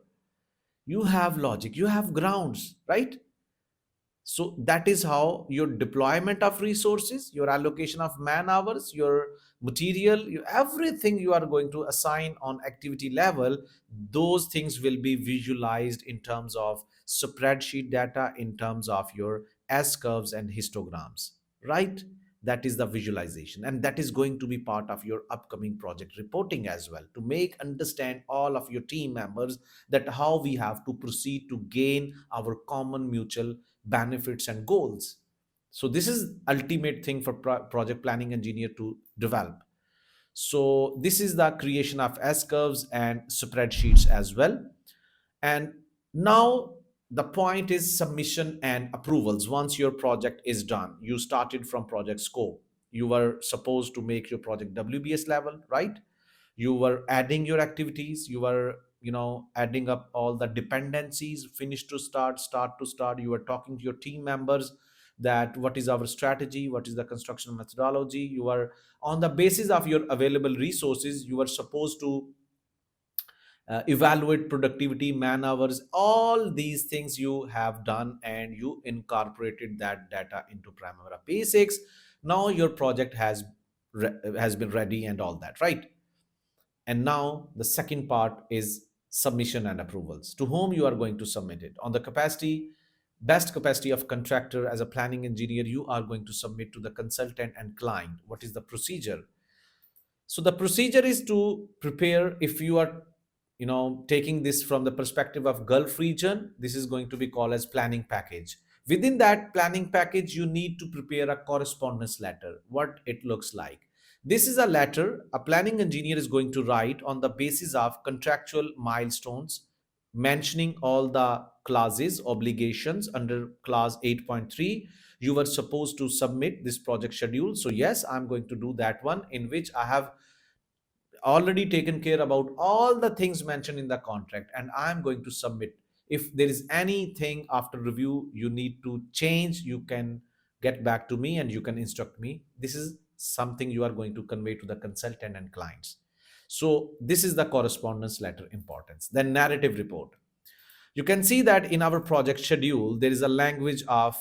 Speaker 1: You have logic, you have grounds, right? So that is how your deployment of resources, your allocation of man hours, your material, everything you are going to assign on activity level, those things will be visualized in terms of spreadsheet data, in terms of your S curves and histograms, right? That is the visualization, and that is going to be part of your upcoming project reporting as well, to make understand all of your team members that how we have to proceed to gain our common mutual benefits and goals. So this is ultimate thing for project planning engineer to develop. So this is the creation of S curves and spreadsheets as well. And now the point is submission and approvals. Once your project is done, you started from project scope, you were supposed to make your project WBS level, right? You were adding your activities, you were adding up all the dependencies, finish to start, start to start. You were talking to your team members that what is our strategy, what is the construction methodology. You are, on the basis of your available resources, you are supposed to evaluate productivity, man hours, all these things you have done, and you incorporated that data into Primavera P6. Now your project has been ready and all that, right? And now the second part is submission and approvals. To whom you are going to submit it? On the capacity, best capacity of contractor, as a planning engineer, you are going to submit to the consultant and client. What is the procedure? So the procedure is to prepare. If you are taking this from the perspective of Gulf region, this is going to be called as planning package. Within that planning package, you need to prepare a correspondence letter. What it looks like, this is a letter a planning engineer is going to write on the basis of contractual milestones, mentioning all the clauses obligations under clause 8.3. You were supposed to submit this project schedule. So yes, I'm going to do that one, in which I have already taken care about all the things mentioned in the contract, and I'm going to submit. If there is anything after review you need to change, you can get back to me and you can instruct me. This is something you are going to convey to the consultant and clients. So this is the correspondence letter importance. Then narrative report. You can see that in our project schedule there is a language of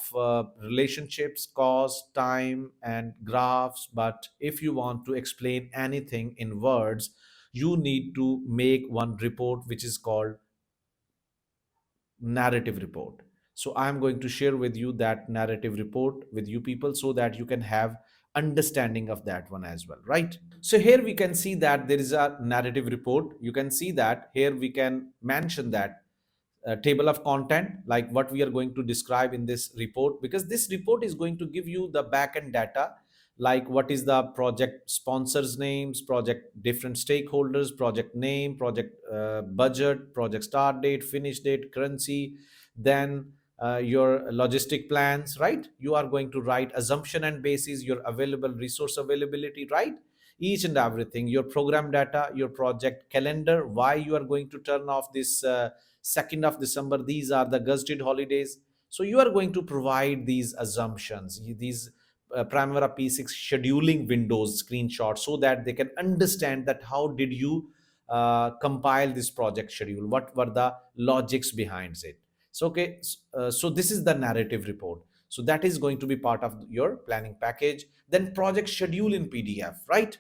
Speaker 1: relationships, cost, time and graphs. But if you want to explain anything in words, you need to make one report which is called narrative report. So I'm going to share with you that narrative report with you people, so that you can have understanding of that one as well, right? So here we can see that there is a narrative report. You can see that here we can mention that table of content, like what we are going to describe in this report, because this report is going to give you the backend data, like what is the project sponsors names, project different stakeholders, project name, project budget, project start date, finish date, currency, then your logistic plans, right? You are going to write assumption and basis, your available resource availability, right? Each and everything, your program data, your project calendar, why you are going to turn off this 2nd of December, these are the gazetted holidays. So you are going to provide these assumptions, these Primavera P6 scheduling windows screenshot, so that they can understand that how did you compile this project schedule, what were the logics behind it. So okay, so this is the narrative report. So that is going to be part of your planning package. Then project schedule in PDF, right?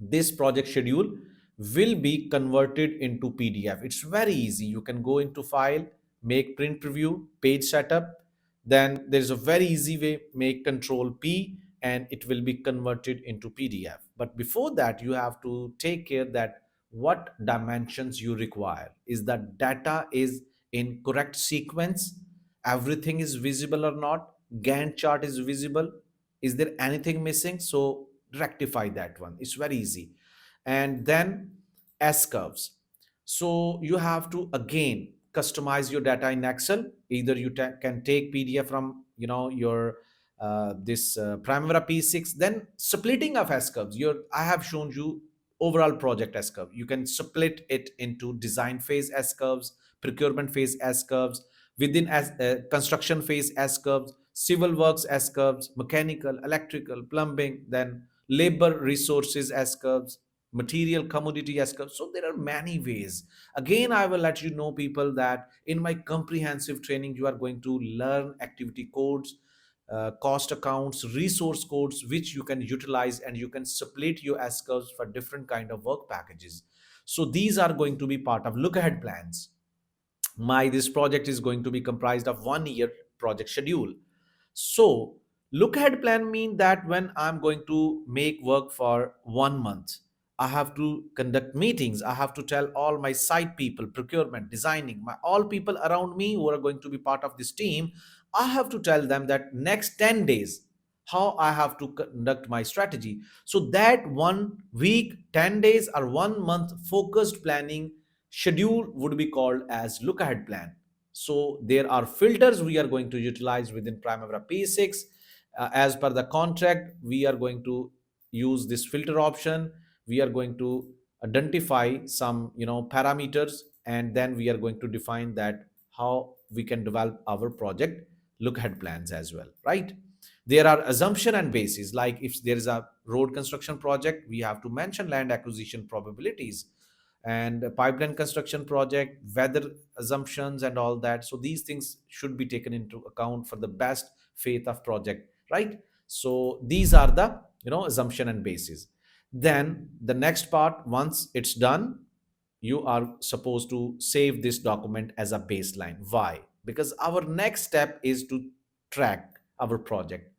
Speaker 1: This project schedule will be converted into PDF. It's very easy. You can go into file, make print preview, page setup. Then there's a very easy way, make control P, and it will be converted into PDF. But before that, you have to take care that what dimensions you require. Is the data is in correct sequence? Everything is visible or not? Gantt chart is visible? Is there anything missing? So rectify that one. It's very easy. And then S curves. So you have to again customize your data in Excel. Either you can take PDF from your this Primavera P6. Then splitting of S curves. I have shown you overall project S curve. You can split it into design phase S curves, procurement phase S curves, within as construction phase S curves, civil works S curves, mechanical, electrical, plumbing, then labor resources S curves, material commodity S curves. So there are many ways. Again, I will let you know, people, that in my comprehensive training, you are going to learn activity codes, cost accounts, resource codes, which you can utilize, and you can split your S curves for different kind of work packages. So these are going to be part of look ahead plans. My This project is going to be comprised of 1 year project schedule. So look ahead plan mean that when I'm going to make work for 1 month, I have to conduct meetings. I have to tell all my site people, procurement, designing, my all people around me who are going to be part of this team. I have to tell them that next 10 days how I have to conduct my strategy. So that 1 week, 10 days or 1 month focused planning schedule would be called as look ahead plan. So there are filters we are going to utilize within Primavera P6. As per the contract, we are going to use this filter option. We are going to identify some parameters, and then we are going to define that how we can develop our project look ahead plans as well, right? There are assumption and basis, like if there is a road construction project, we have to mention land acquisition probabilities, and a pipeline construction project, weather assumptions and all that. So these things should be taken into account for the best faith of project, right? So these are the assumption and basis. Then the next part, once it's done, you are supposed to save this document as a baseline. Why? Because our next step is to track our project.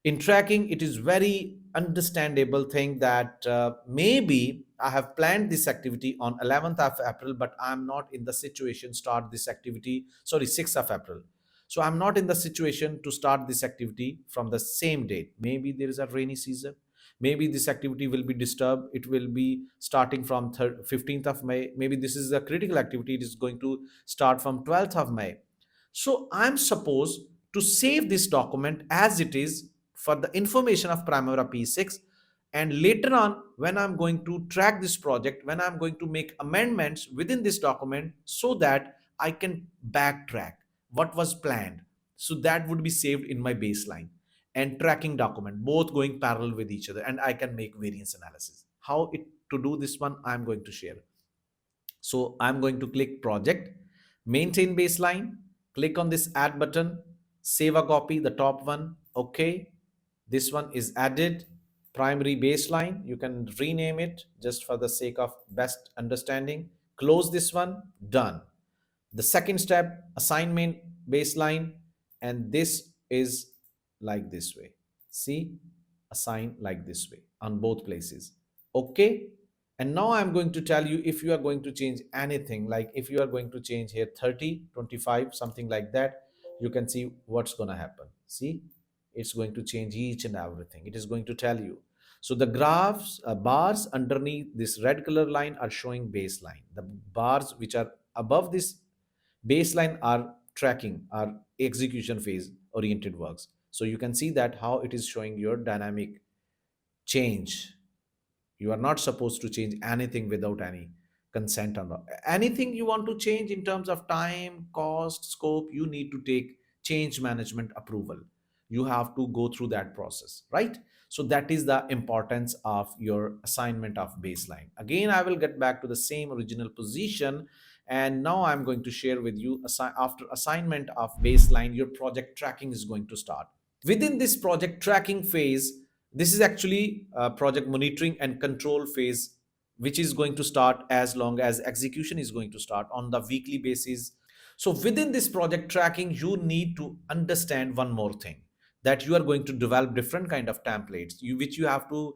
Speaker 1: In tracking, it is very understandable thing that maybe I have planned this activity on 11th of April, but I'm not in the situation start this activity, sorry, 6th of April. So I'm not in the situation to start this activity from the same date. Maybe there is a rainy season. Maybe this activity will be disturbed. It will be starting from 15th of May. Maybe this is a critical activity. It is going to start from 12th of May. So I'm supposed to save this document as it is for the information of Primavera P6. And later on, when I'm going to track this project, when I'm going to make amendments within this document so that I can backtrack what was planned. So that would be saved in my baseline and tracking document, both going parallel with each other. And I can make variance analysis. How it to do this one, I'm going to share. So I'm going to click project, maintain baseline, click on this add button, save a copy, the top one. Okay. This one is added. Primary baseline. You can rename it just for the sake of best understanding. Close this one. Done. The second step, assignment baseline, and this is like this way. See, assign like this way on both places. Okay. And now I'm going to tell you if you are going to change anything, like if you are going to change here 30, 25, something like that, you can see what's going to happen. See, it's going to change each and everything. It is going to tell you. So the graphs, bars underneath this red color line are showing baseline. The bars which are above this baseline are tracking, are execution phase oriented works. So you can see that how it is showing your dynamic change. You are not supposed to change anything without any consent or anything you want to change in terms of time, cost, scope. You need to take change management approval. You have to go through that process, right? So that is the importance of your assignment of baseline. Again, I will get back to the same original position, and now I'm going to share with you after assignment of baseline, your project tracking is going to start. Within this project tracking phase, this is actually project monitoring and control phase, which is going to start as long as execution is going to start on the weekly basis. So within this project tracking, you need to understand one more thing, that you are going to develop different kind of templates, which you have to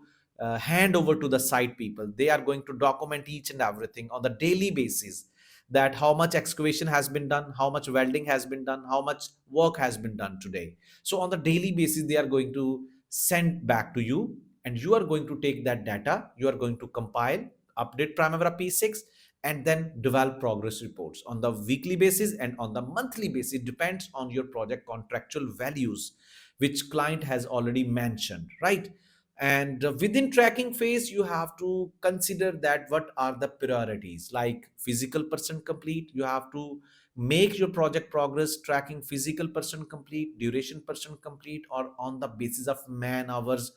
Speaker 1: hand over to the site people. They are going to document each and everything on the daily basis, that how much excavation has been done, how much welding has been done, how much work has been done today. So on the daily basis, they are going to send back to you, and you are going to take that data, you are going to compile, update Primavera P6, and then develop progress reports on the weekly basis and on the monthly basis. It depends on your project contractual values, which client has already mentioned, right? And within tracking phase, you have to consider that what are the priorities, like physical percent complete. You have to make your project progress tracking physical percent complete, duration percent complete, or on the basis of man hours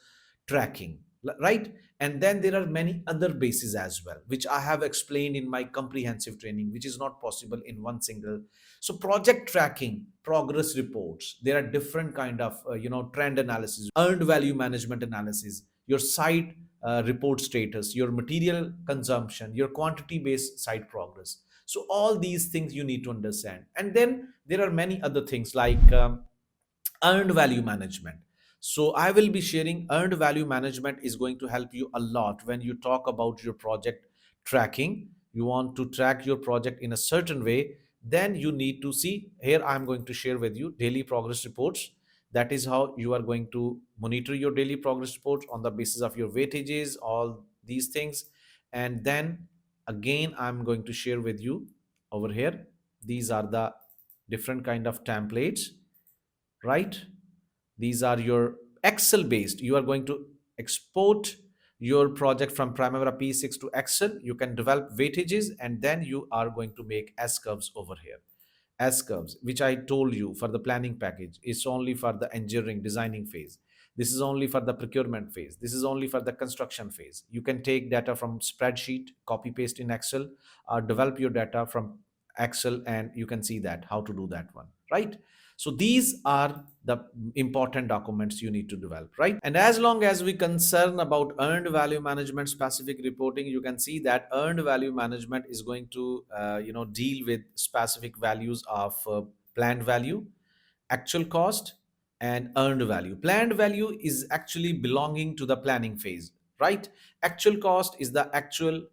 Speaker 1: tracking, right? And then there are many other bases as well, which I have explained in my comprehensive training, which is not possible in one single. So project tracking, progress reports, there are different kind of trend analysis, earned value management analysis, your site report status, your material consumption, your quantity based site progress. So all these things you need to understand. And then there are many other things like earned value management. So I will be sharing earned value management is going to help you a lot when you talk about your project tracking. You want to track your project in a certain way, then you need to see here. I'm going to share with you daily progress reports. That is how you are going to monitor your daily progress reports on the basis of your weightages, all these things. And then again, I'm going to share with you over here. These are the different kind of templates, right? These are your Excel based. You are going to export your project from Primavera P6 to Excel. You can develop weightages, and then you are going to make S curves over here. S curves, which I told you for the planning package, is only for the engineering designing phase. This is only for the procurement phase. This is only for the construction phase. You can take data from spreadsheet, copy paste in Excel, or develop your data from Excel, and you can see that how to do that one, right? So these are the important documents you need to develop, right? And as long as we concern about earned value management specific reporting, you can see that earned value management is going to deal with specific values of planned value, actual cost, and earned value. Planned value is actually belonging to the planning phase, right? Actual cost is the actual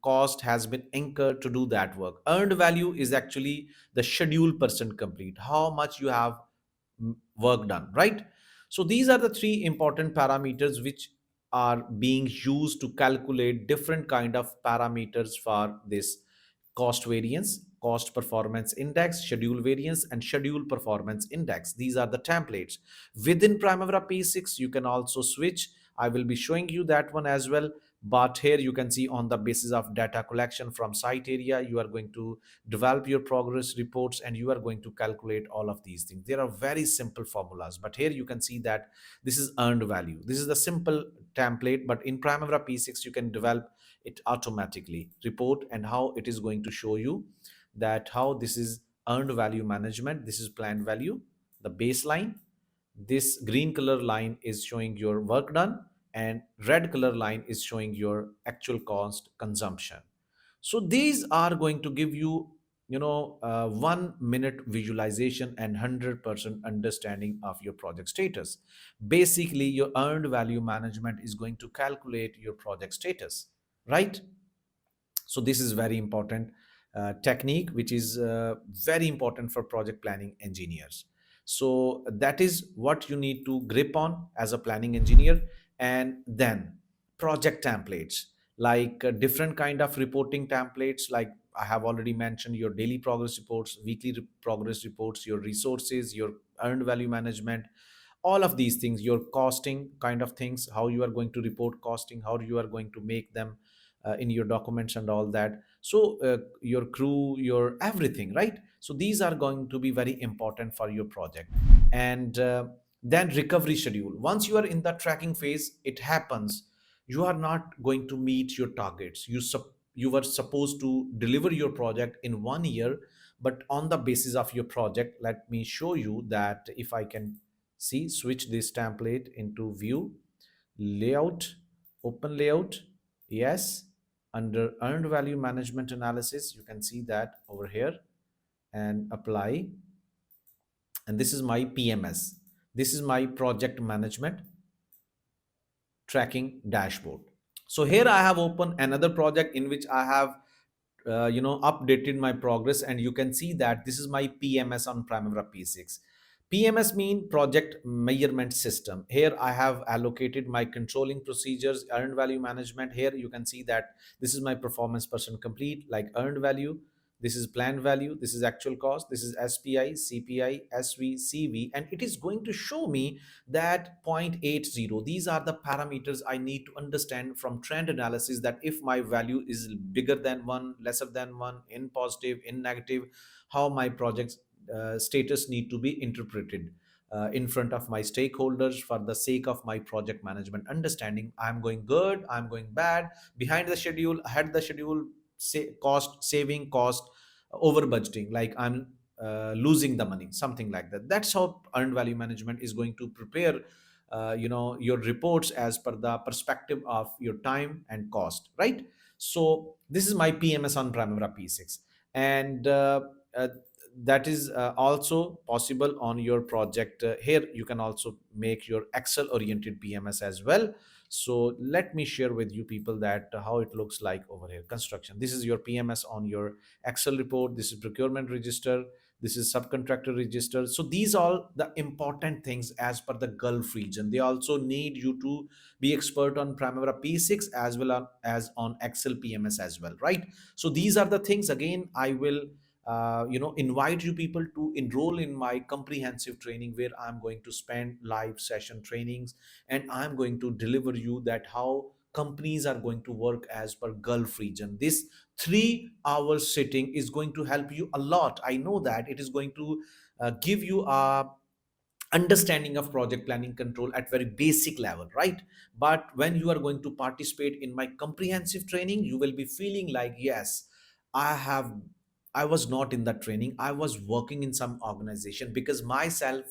Speaker 1: cost has been incurred to do that work. Earned value is actually the schedule percent complete, how much you have work done, right? So these are the three important parameters which are being used to calculate different kind of parameters for this cost variance, cost performance index, schedule variance, and schedule performance index. These are the templates. Within Primavera P6, you can also switch. I will be showing you that one as well. But here you can see on the basis of data collection from site area, you are going to develop your progress reports and you are going to calculate all of these things. There are very simple formulas, but here you can see that this is earned value. This is the simple template, but in Primavera P6, you can develop it automatically report and how it is going to show you that how this is earned value management, this is planned value, the baseline. This green color line is showing your work done and red color line is showing your actual cost consumption. So these are going to give you 1 minute visualization and 100% understanding of your project status. Basically your earned value management is going to calculate your project status, right? So this is very important technique which is very important for project planning engineers. So that is what you need to grip on as a planning engineer. And then project templates, like different kind of reporting templates, like I have already mentioned, your daily progress reports, weekly progress reports, your resources, your earned value management, all of these things, your costing kind of things, how you are going to report costing, how you are going to make them in your documents and all that. So your crew, your everything, right? So these are going to be very important for your project. And then recovery schedule. Once you are in the tracking phase, it happens you are not going to meet your targets. You were supposed to deliver your project in 1 year, but on the basis of your project, let me show you that. If I can see, switch this template into view, layout, open layout, yes, under earned value management analysis, you can see that over here, and apply. And this is my PMS, this is my project management tracking dashboard. So here I have opened another project in which I have updated my progress, and you can see that this is my PMS on Primavera P6. PMS mean project measurement system. Here I have allocated my controlling procedures, earned value management. Here you can see that this is my performance percent complete, like earned value. This is planned value. This is actual cost. This is SPI, CPI, SV, CV, and it is going to show me that 0.80. These are the parameters I need to understand from trend analysis, that if my value is bigger than 1, lesser than 1, in positive, in negative, how my project's status need to be interpreted in front of my stakeholders for the sake of my project management understanding. I'm going good, I'm going bad, behind the schedule, ahead the schedule, say cost saving, cost over budgeting, like I'm losing the money, something like that. That's how earned value management is going to prepare your reports as per the perspective of your time and cost, right? So this is my PMS on Primavera P6. And that is also possible on your project. Here you can also make your Excel oriented PMS as well. So let me share with you people that how it looks like over here. Construction, this is your PMS on your Excel report. This is procurement register, this is subcontractor register. So these all the important things as per the Gulf region. They also need you to be expert on Primavera P6 as well as on Excel PMS as well, right? So these are the things. Again, I will invite you people to enroll in my comprehensive training, where I'm going to spend live session trainings, and I'm going to deliver you that how companies are going to work as per Gulf region. This 3 hour sitting is going to help you a lot. I know that it is going to give you a understanding of project planning control at very basic level, right? But when you are going to participate in my comprehensive training, you will be feeling like, yes, i have I was not in that training, I was working in some organization, because myself,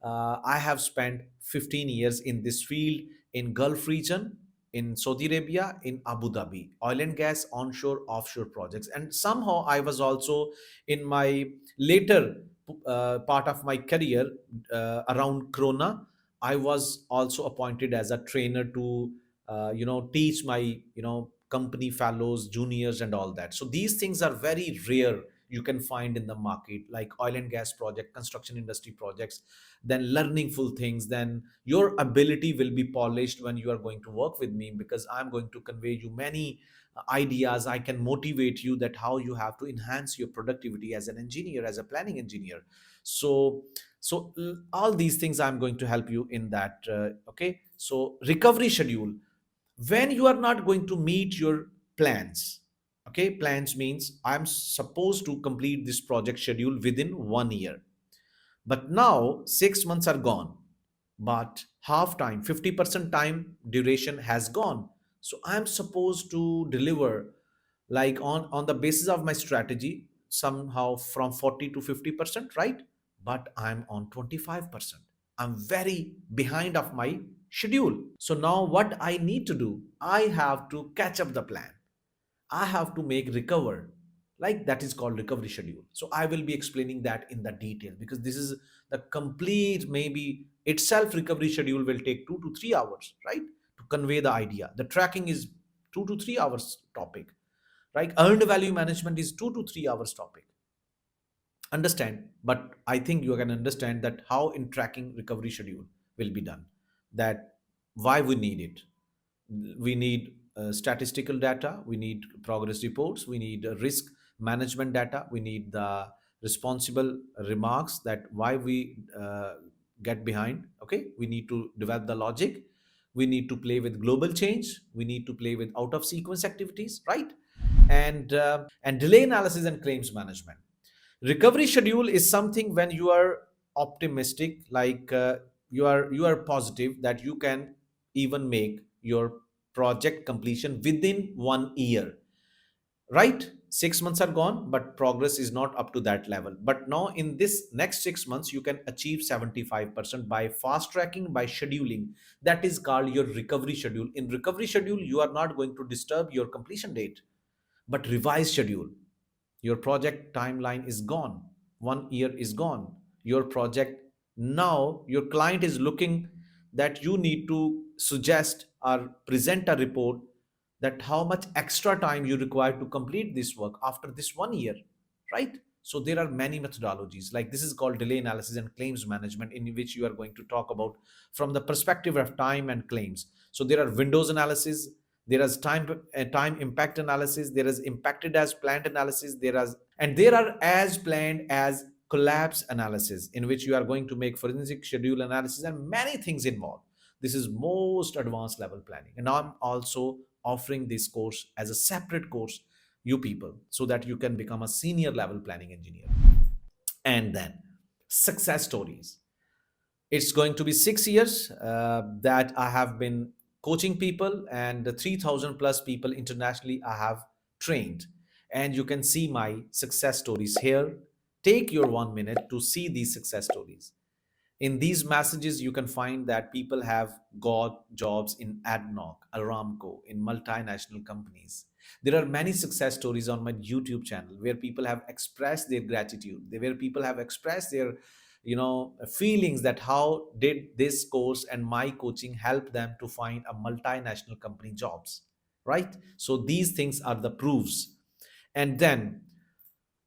Speaker 1: I have spent 15 years in this field, in Gulf region, in Saudi Arabia, in Abu Dhabi, oil and gas, onshore, offshore projects. And somehow I was also in my later part of my career around Corona, I was also appointed as a trainer to teach my company fellows, juniors, and all that. So these things are very rare. You can find in the market, like oil and gas project, construction industry projects, then learning full things. Then your ability will be polished when you are going to work with me, because I'm going to convey you many ideas. I can motivate you that how you have to enhance your productivity as an engineer, as a planning engineer. So all these things I'm going to help you in that. Okay, so recovery schedule. When you are not going to meet your plans, okay, plans means I'm supposed to complete this project schedule within 1 year, but now 6 months are gone, but half time, 50% time duration has gone. So I'm supposed to deliver, like on the basis of my strategy, somehow from 40 to 50%, right? But I'm on 25%. I'm very behind of my schedule. So now what I need to do, I have to catch up the plan. I have to make recover. Like that is called recovery schedule. So I will be explaining that in the detail, because this is the complete, maybe itself recovery schedule will take 2 to 3 hours, right? To convey the idea. The tracking is 2 to 3 hours topic, right? Earned value management is 2 to 3 hours topic. Understand, but I think you can understand that how in tracking recovery schedule will be done, that why we need it. We need statistical data, we need progress reports, we need risk management data, we need the responsible remarks that why we get behind. Okay, we need to develop the logic, we need to play with global change, we need to play with out of sequence activities, right? And delay analysis and claims management. Recovery schedule is something when you are optimistic, like you are positive that you can even make your project completion within 1 year, right? 6 months are gone, but progress is not up to that level. But now in this next 6 months you can achieve 75% by fast tracking, by scheduling. That is called your recovery schedule. In recovery schedule you are not going to disturb your completion date, but revise schedule. Your project timeline is gone, 1 year is gone. Your project, now your client is looking that you need to suggest or present a report that how much extra time you require to complete this work after this 1 year, right? So there are many methodologies, like this is called delay analysis and claims management, in which you are going to talk about from the perspective of time and claims. So there are windows analysis, there is time impact analysis, there is impacted as planned analysis, there are as planned as collapse analysis, in which you are going to make forensic schedule analysis and many things involved. This is most advanced level planning, and I'm also offering this course as a separate course, you people, so that you can become a senior level planning engineer. And then success stories. It's going to be 6 years that I have been coaching people, and the 3,000 plus people internationally I have trained. And you can see my success stories here. Take your 1 minute to see these success stories. In these messages, you can find that people have got jobs in ADNOC, Aramco, in multinational companies. There are many success stories on my YouTube channel where people have expressed their gratitude, where people have expressed their feelings that how did this course and my coaching help them to find a multinational company jobs, right? So these things are the proofs. And then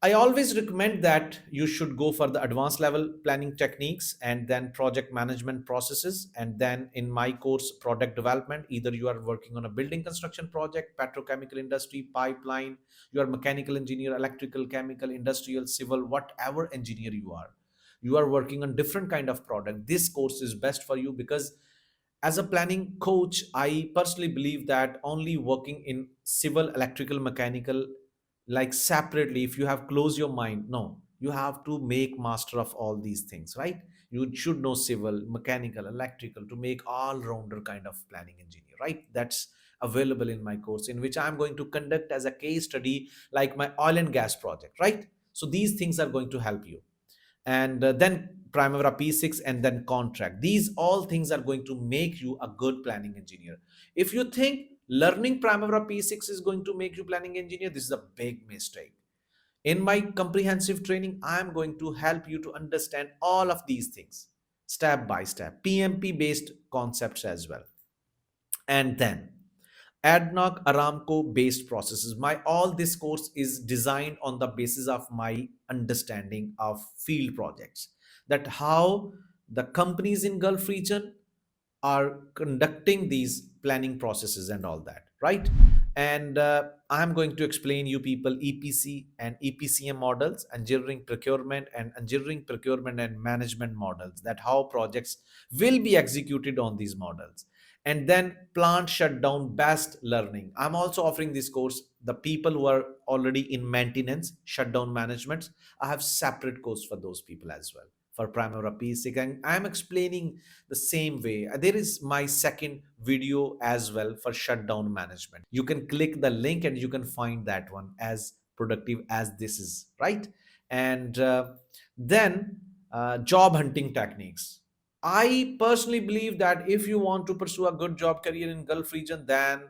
Speaker 1: I always recommend that you should go for the advanced level planning techniques and then project management processes. And then in my course, product development, either you are working on a building construction project, petrochemical industry, pipeline, you are mechanical engineer, electrical, chemical, industrial, civil, whatever engineer you are working on different kind of product. This course is best for you, because as a planning coach, I personally believe that only working in civil, electrical, mechanical, like separately, if you have closed your mind, no, you have to make master of all these things, right? You should know civil, mechanical, electrical to make all rounder kind of planning engineer, right? That's available in my course, in which I'm going to conduct as a case study, like my oil and gas project, right? So these things are going to help you. And then Primavera P6 and then contract. These all things are going to make you a good planning engineer. If you think learning Primavera P6 is going to make you planning engineer, this is a big mistake. In my comprehensive training, I am going to help you to understand all of these things step by step, PMP based concepts as well. And then ADNOC Aramco based processes. My all this course is designed on the basis of my understanding of field projects, that how the companies in Gulf region are conducting these planning processes and all that, right? And I'm going to explain you people EPC and EPCM models, engineering procurement and management models, that how projects will be executed on these models. And then plant shutdown best learning. I'm also offering this course. The people who are already in maintenance, shutdown management, I have separate course for those people as well for Primavera P6. And I'm explaining the same way. There is my second video as well for shutdown management. You can click the link and you can find that one as productive as this is, right? And then job hunting techniques. I personally believe that if you want to pursue a good job career in Gulf region, then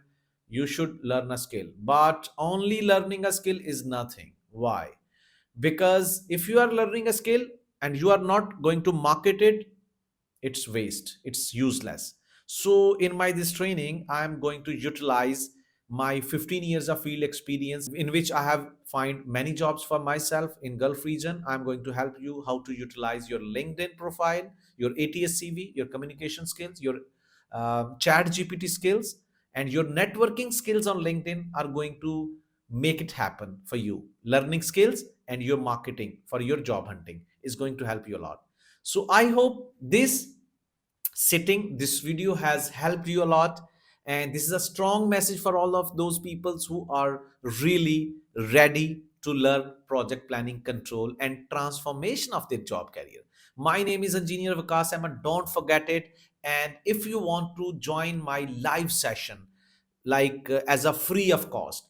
Speaker 1: you should learn a skill. But only learning a skill is nothing. Why? Because if you are learning a skill and you are not going to market it, it's waste, it's useless. So in my this training, I am going to utilize my 15 years of field experience in which I have find many jobs for myself in Gulf region. I'm going to help you how to utilize your LinkedIn profile, your ATS CV, your communication skills, your chat GPT skills, and your networking skills on LinkedIn are going to make it happen for you. Learning skills and your marketing for your job hunting is going to help you a lot. So I hope this video has helped you a lot, and this is a strong message for all of those peoples who are really ready to learn project planning control and transformation of their job career. My name is Engineer Vikas Ahmed. Don't forget it. And if you want to join my live session, like as a free of cost,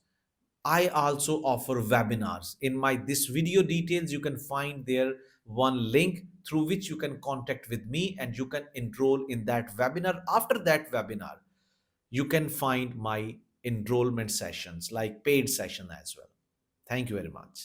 Speaker 1: I also offer webinars. In my this video details, you can find there one link through which you can contact with me and you can enroll in that webinar. After that webinar, you can find my enrollment sessions like paid session as well. Thank you very much.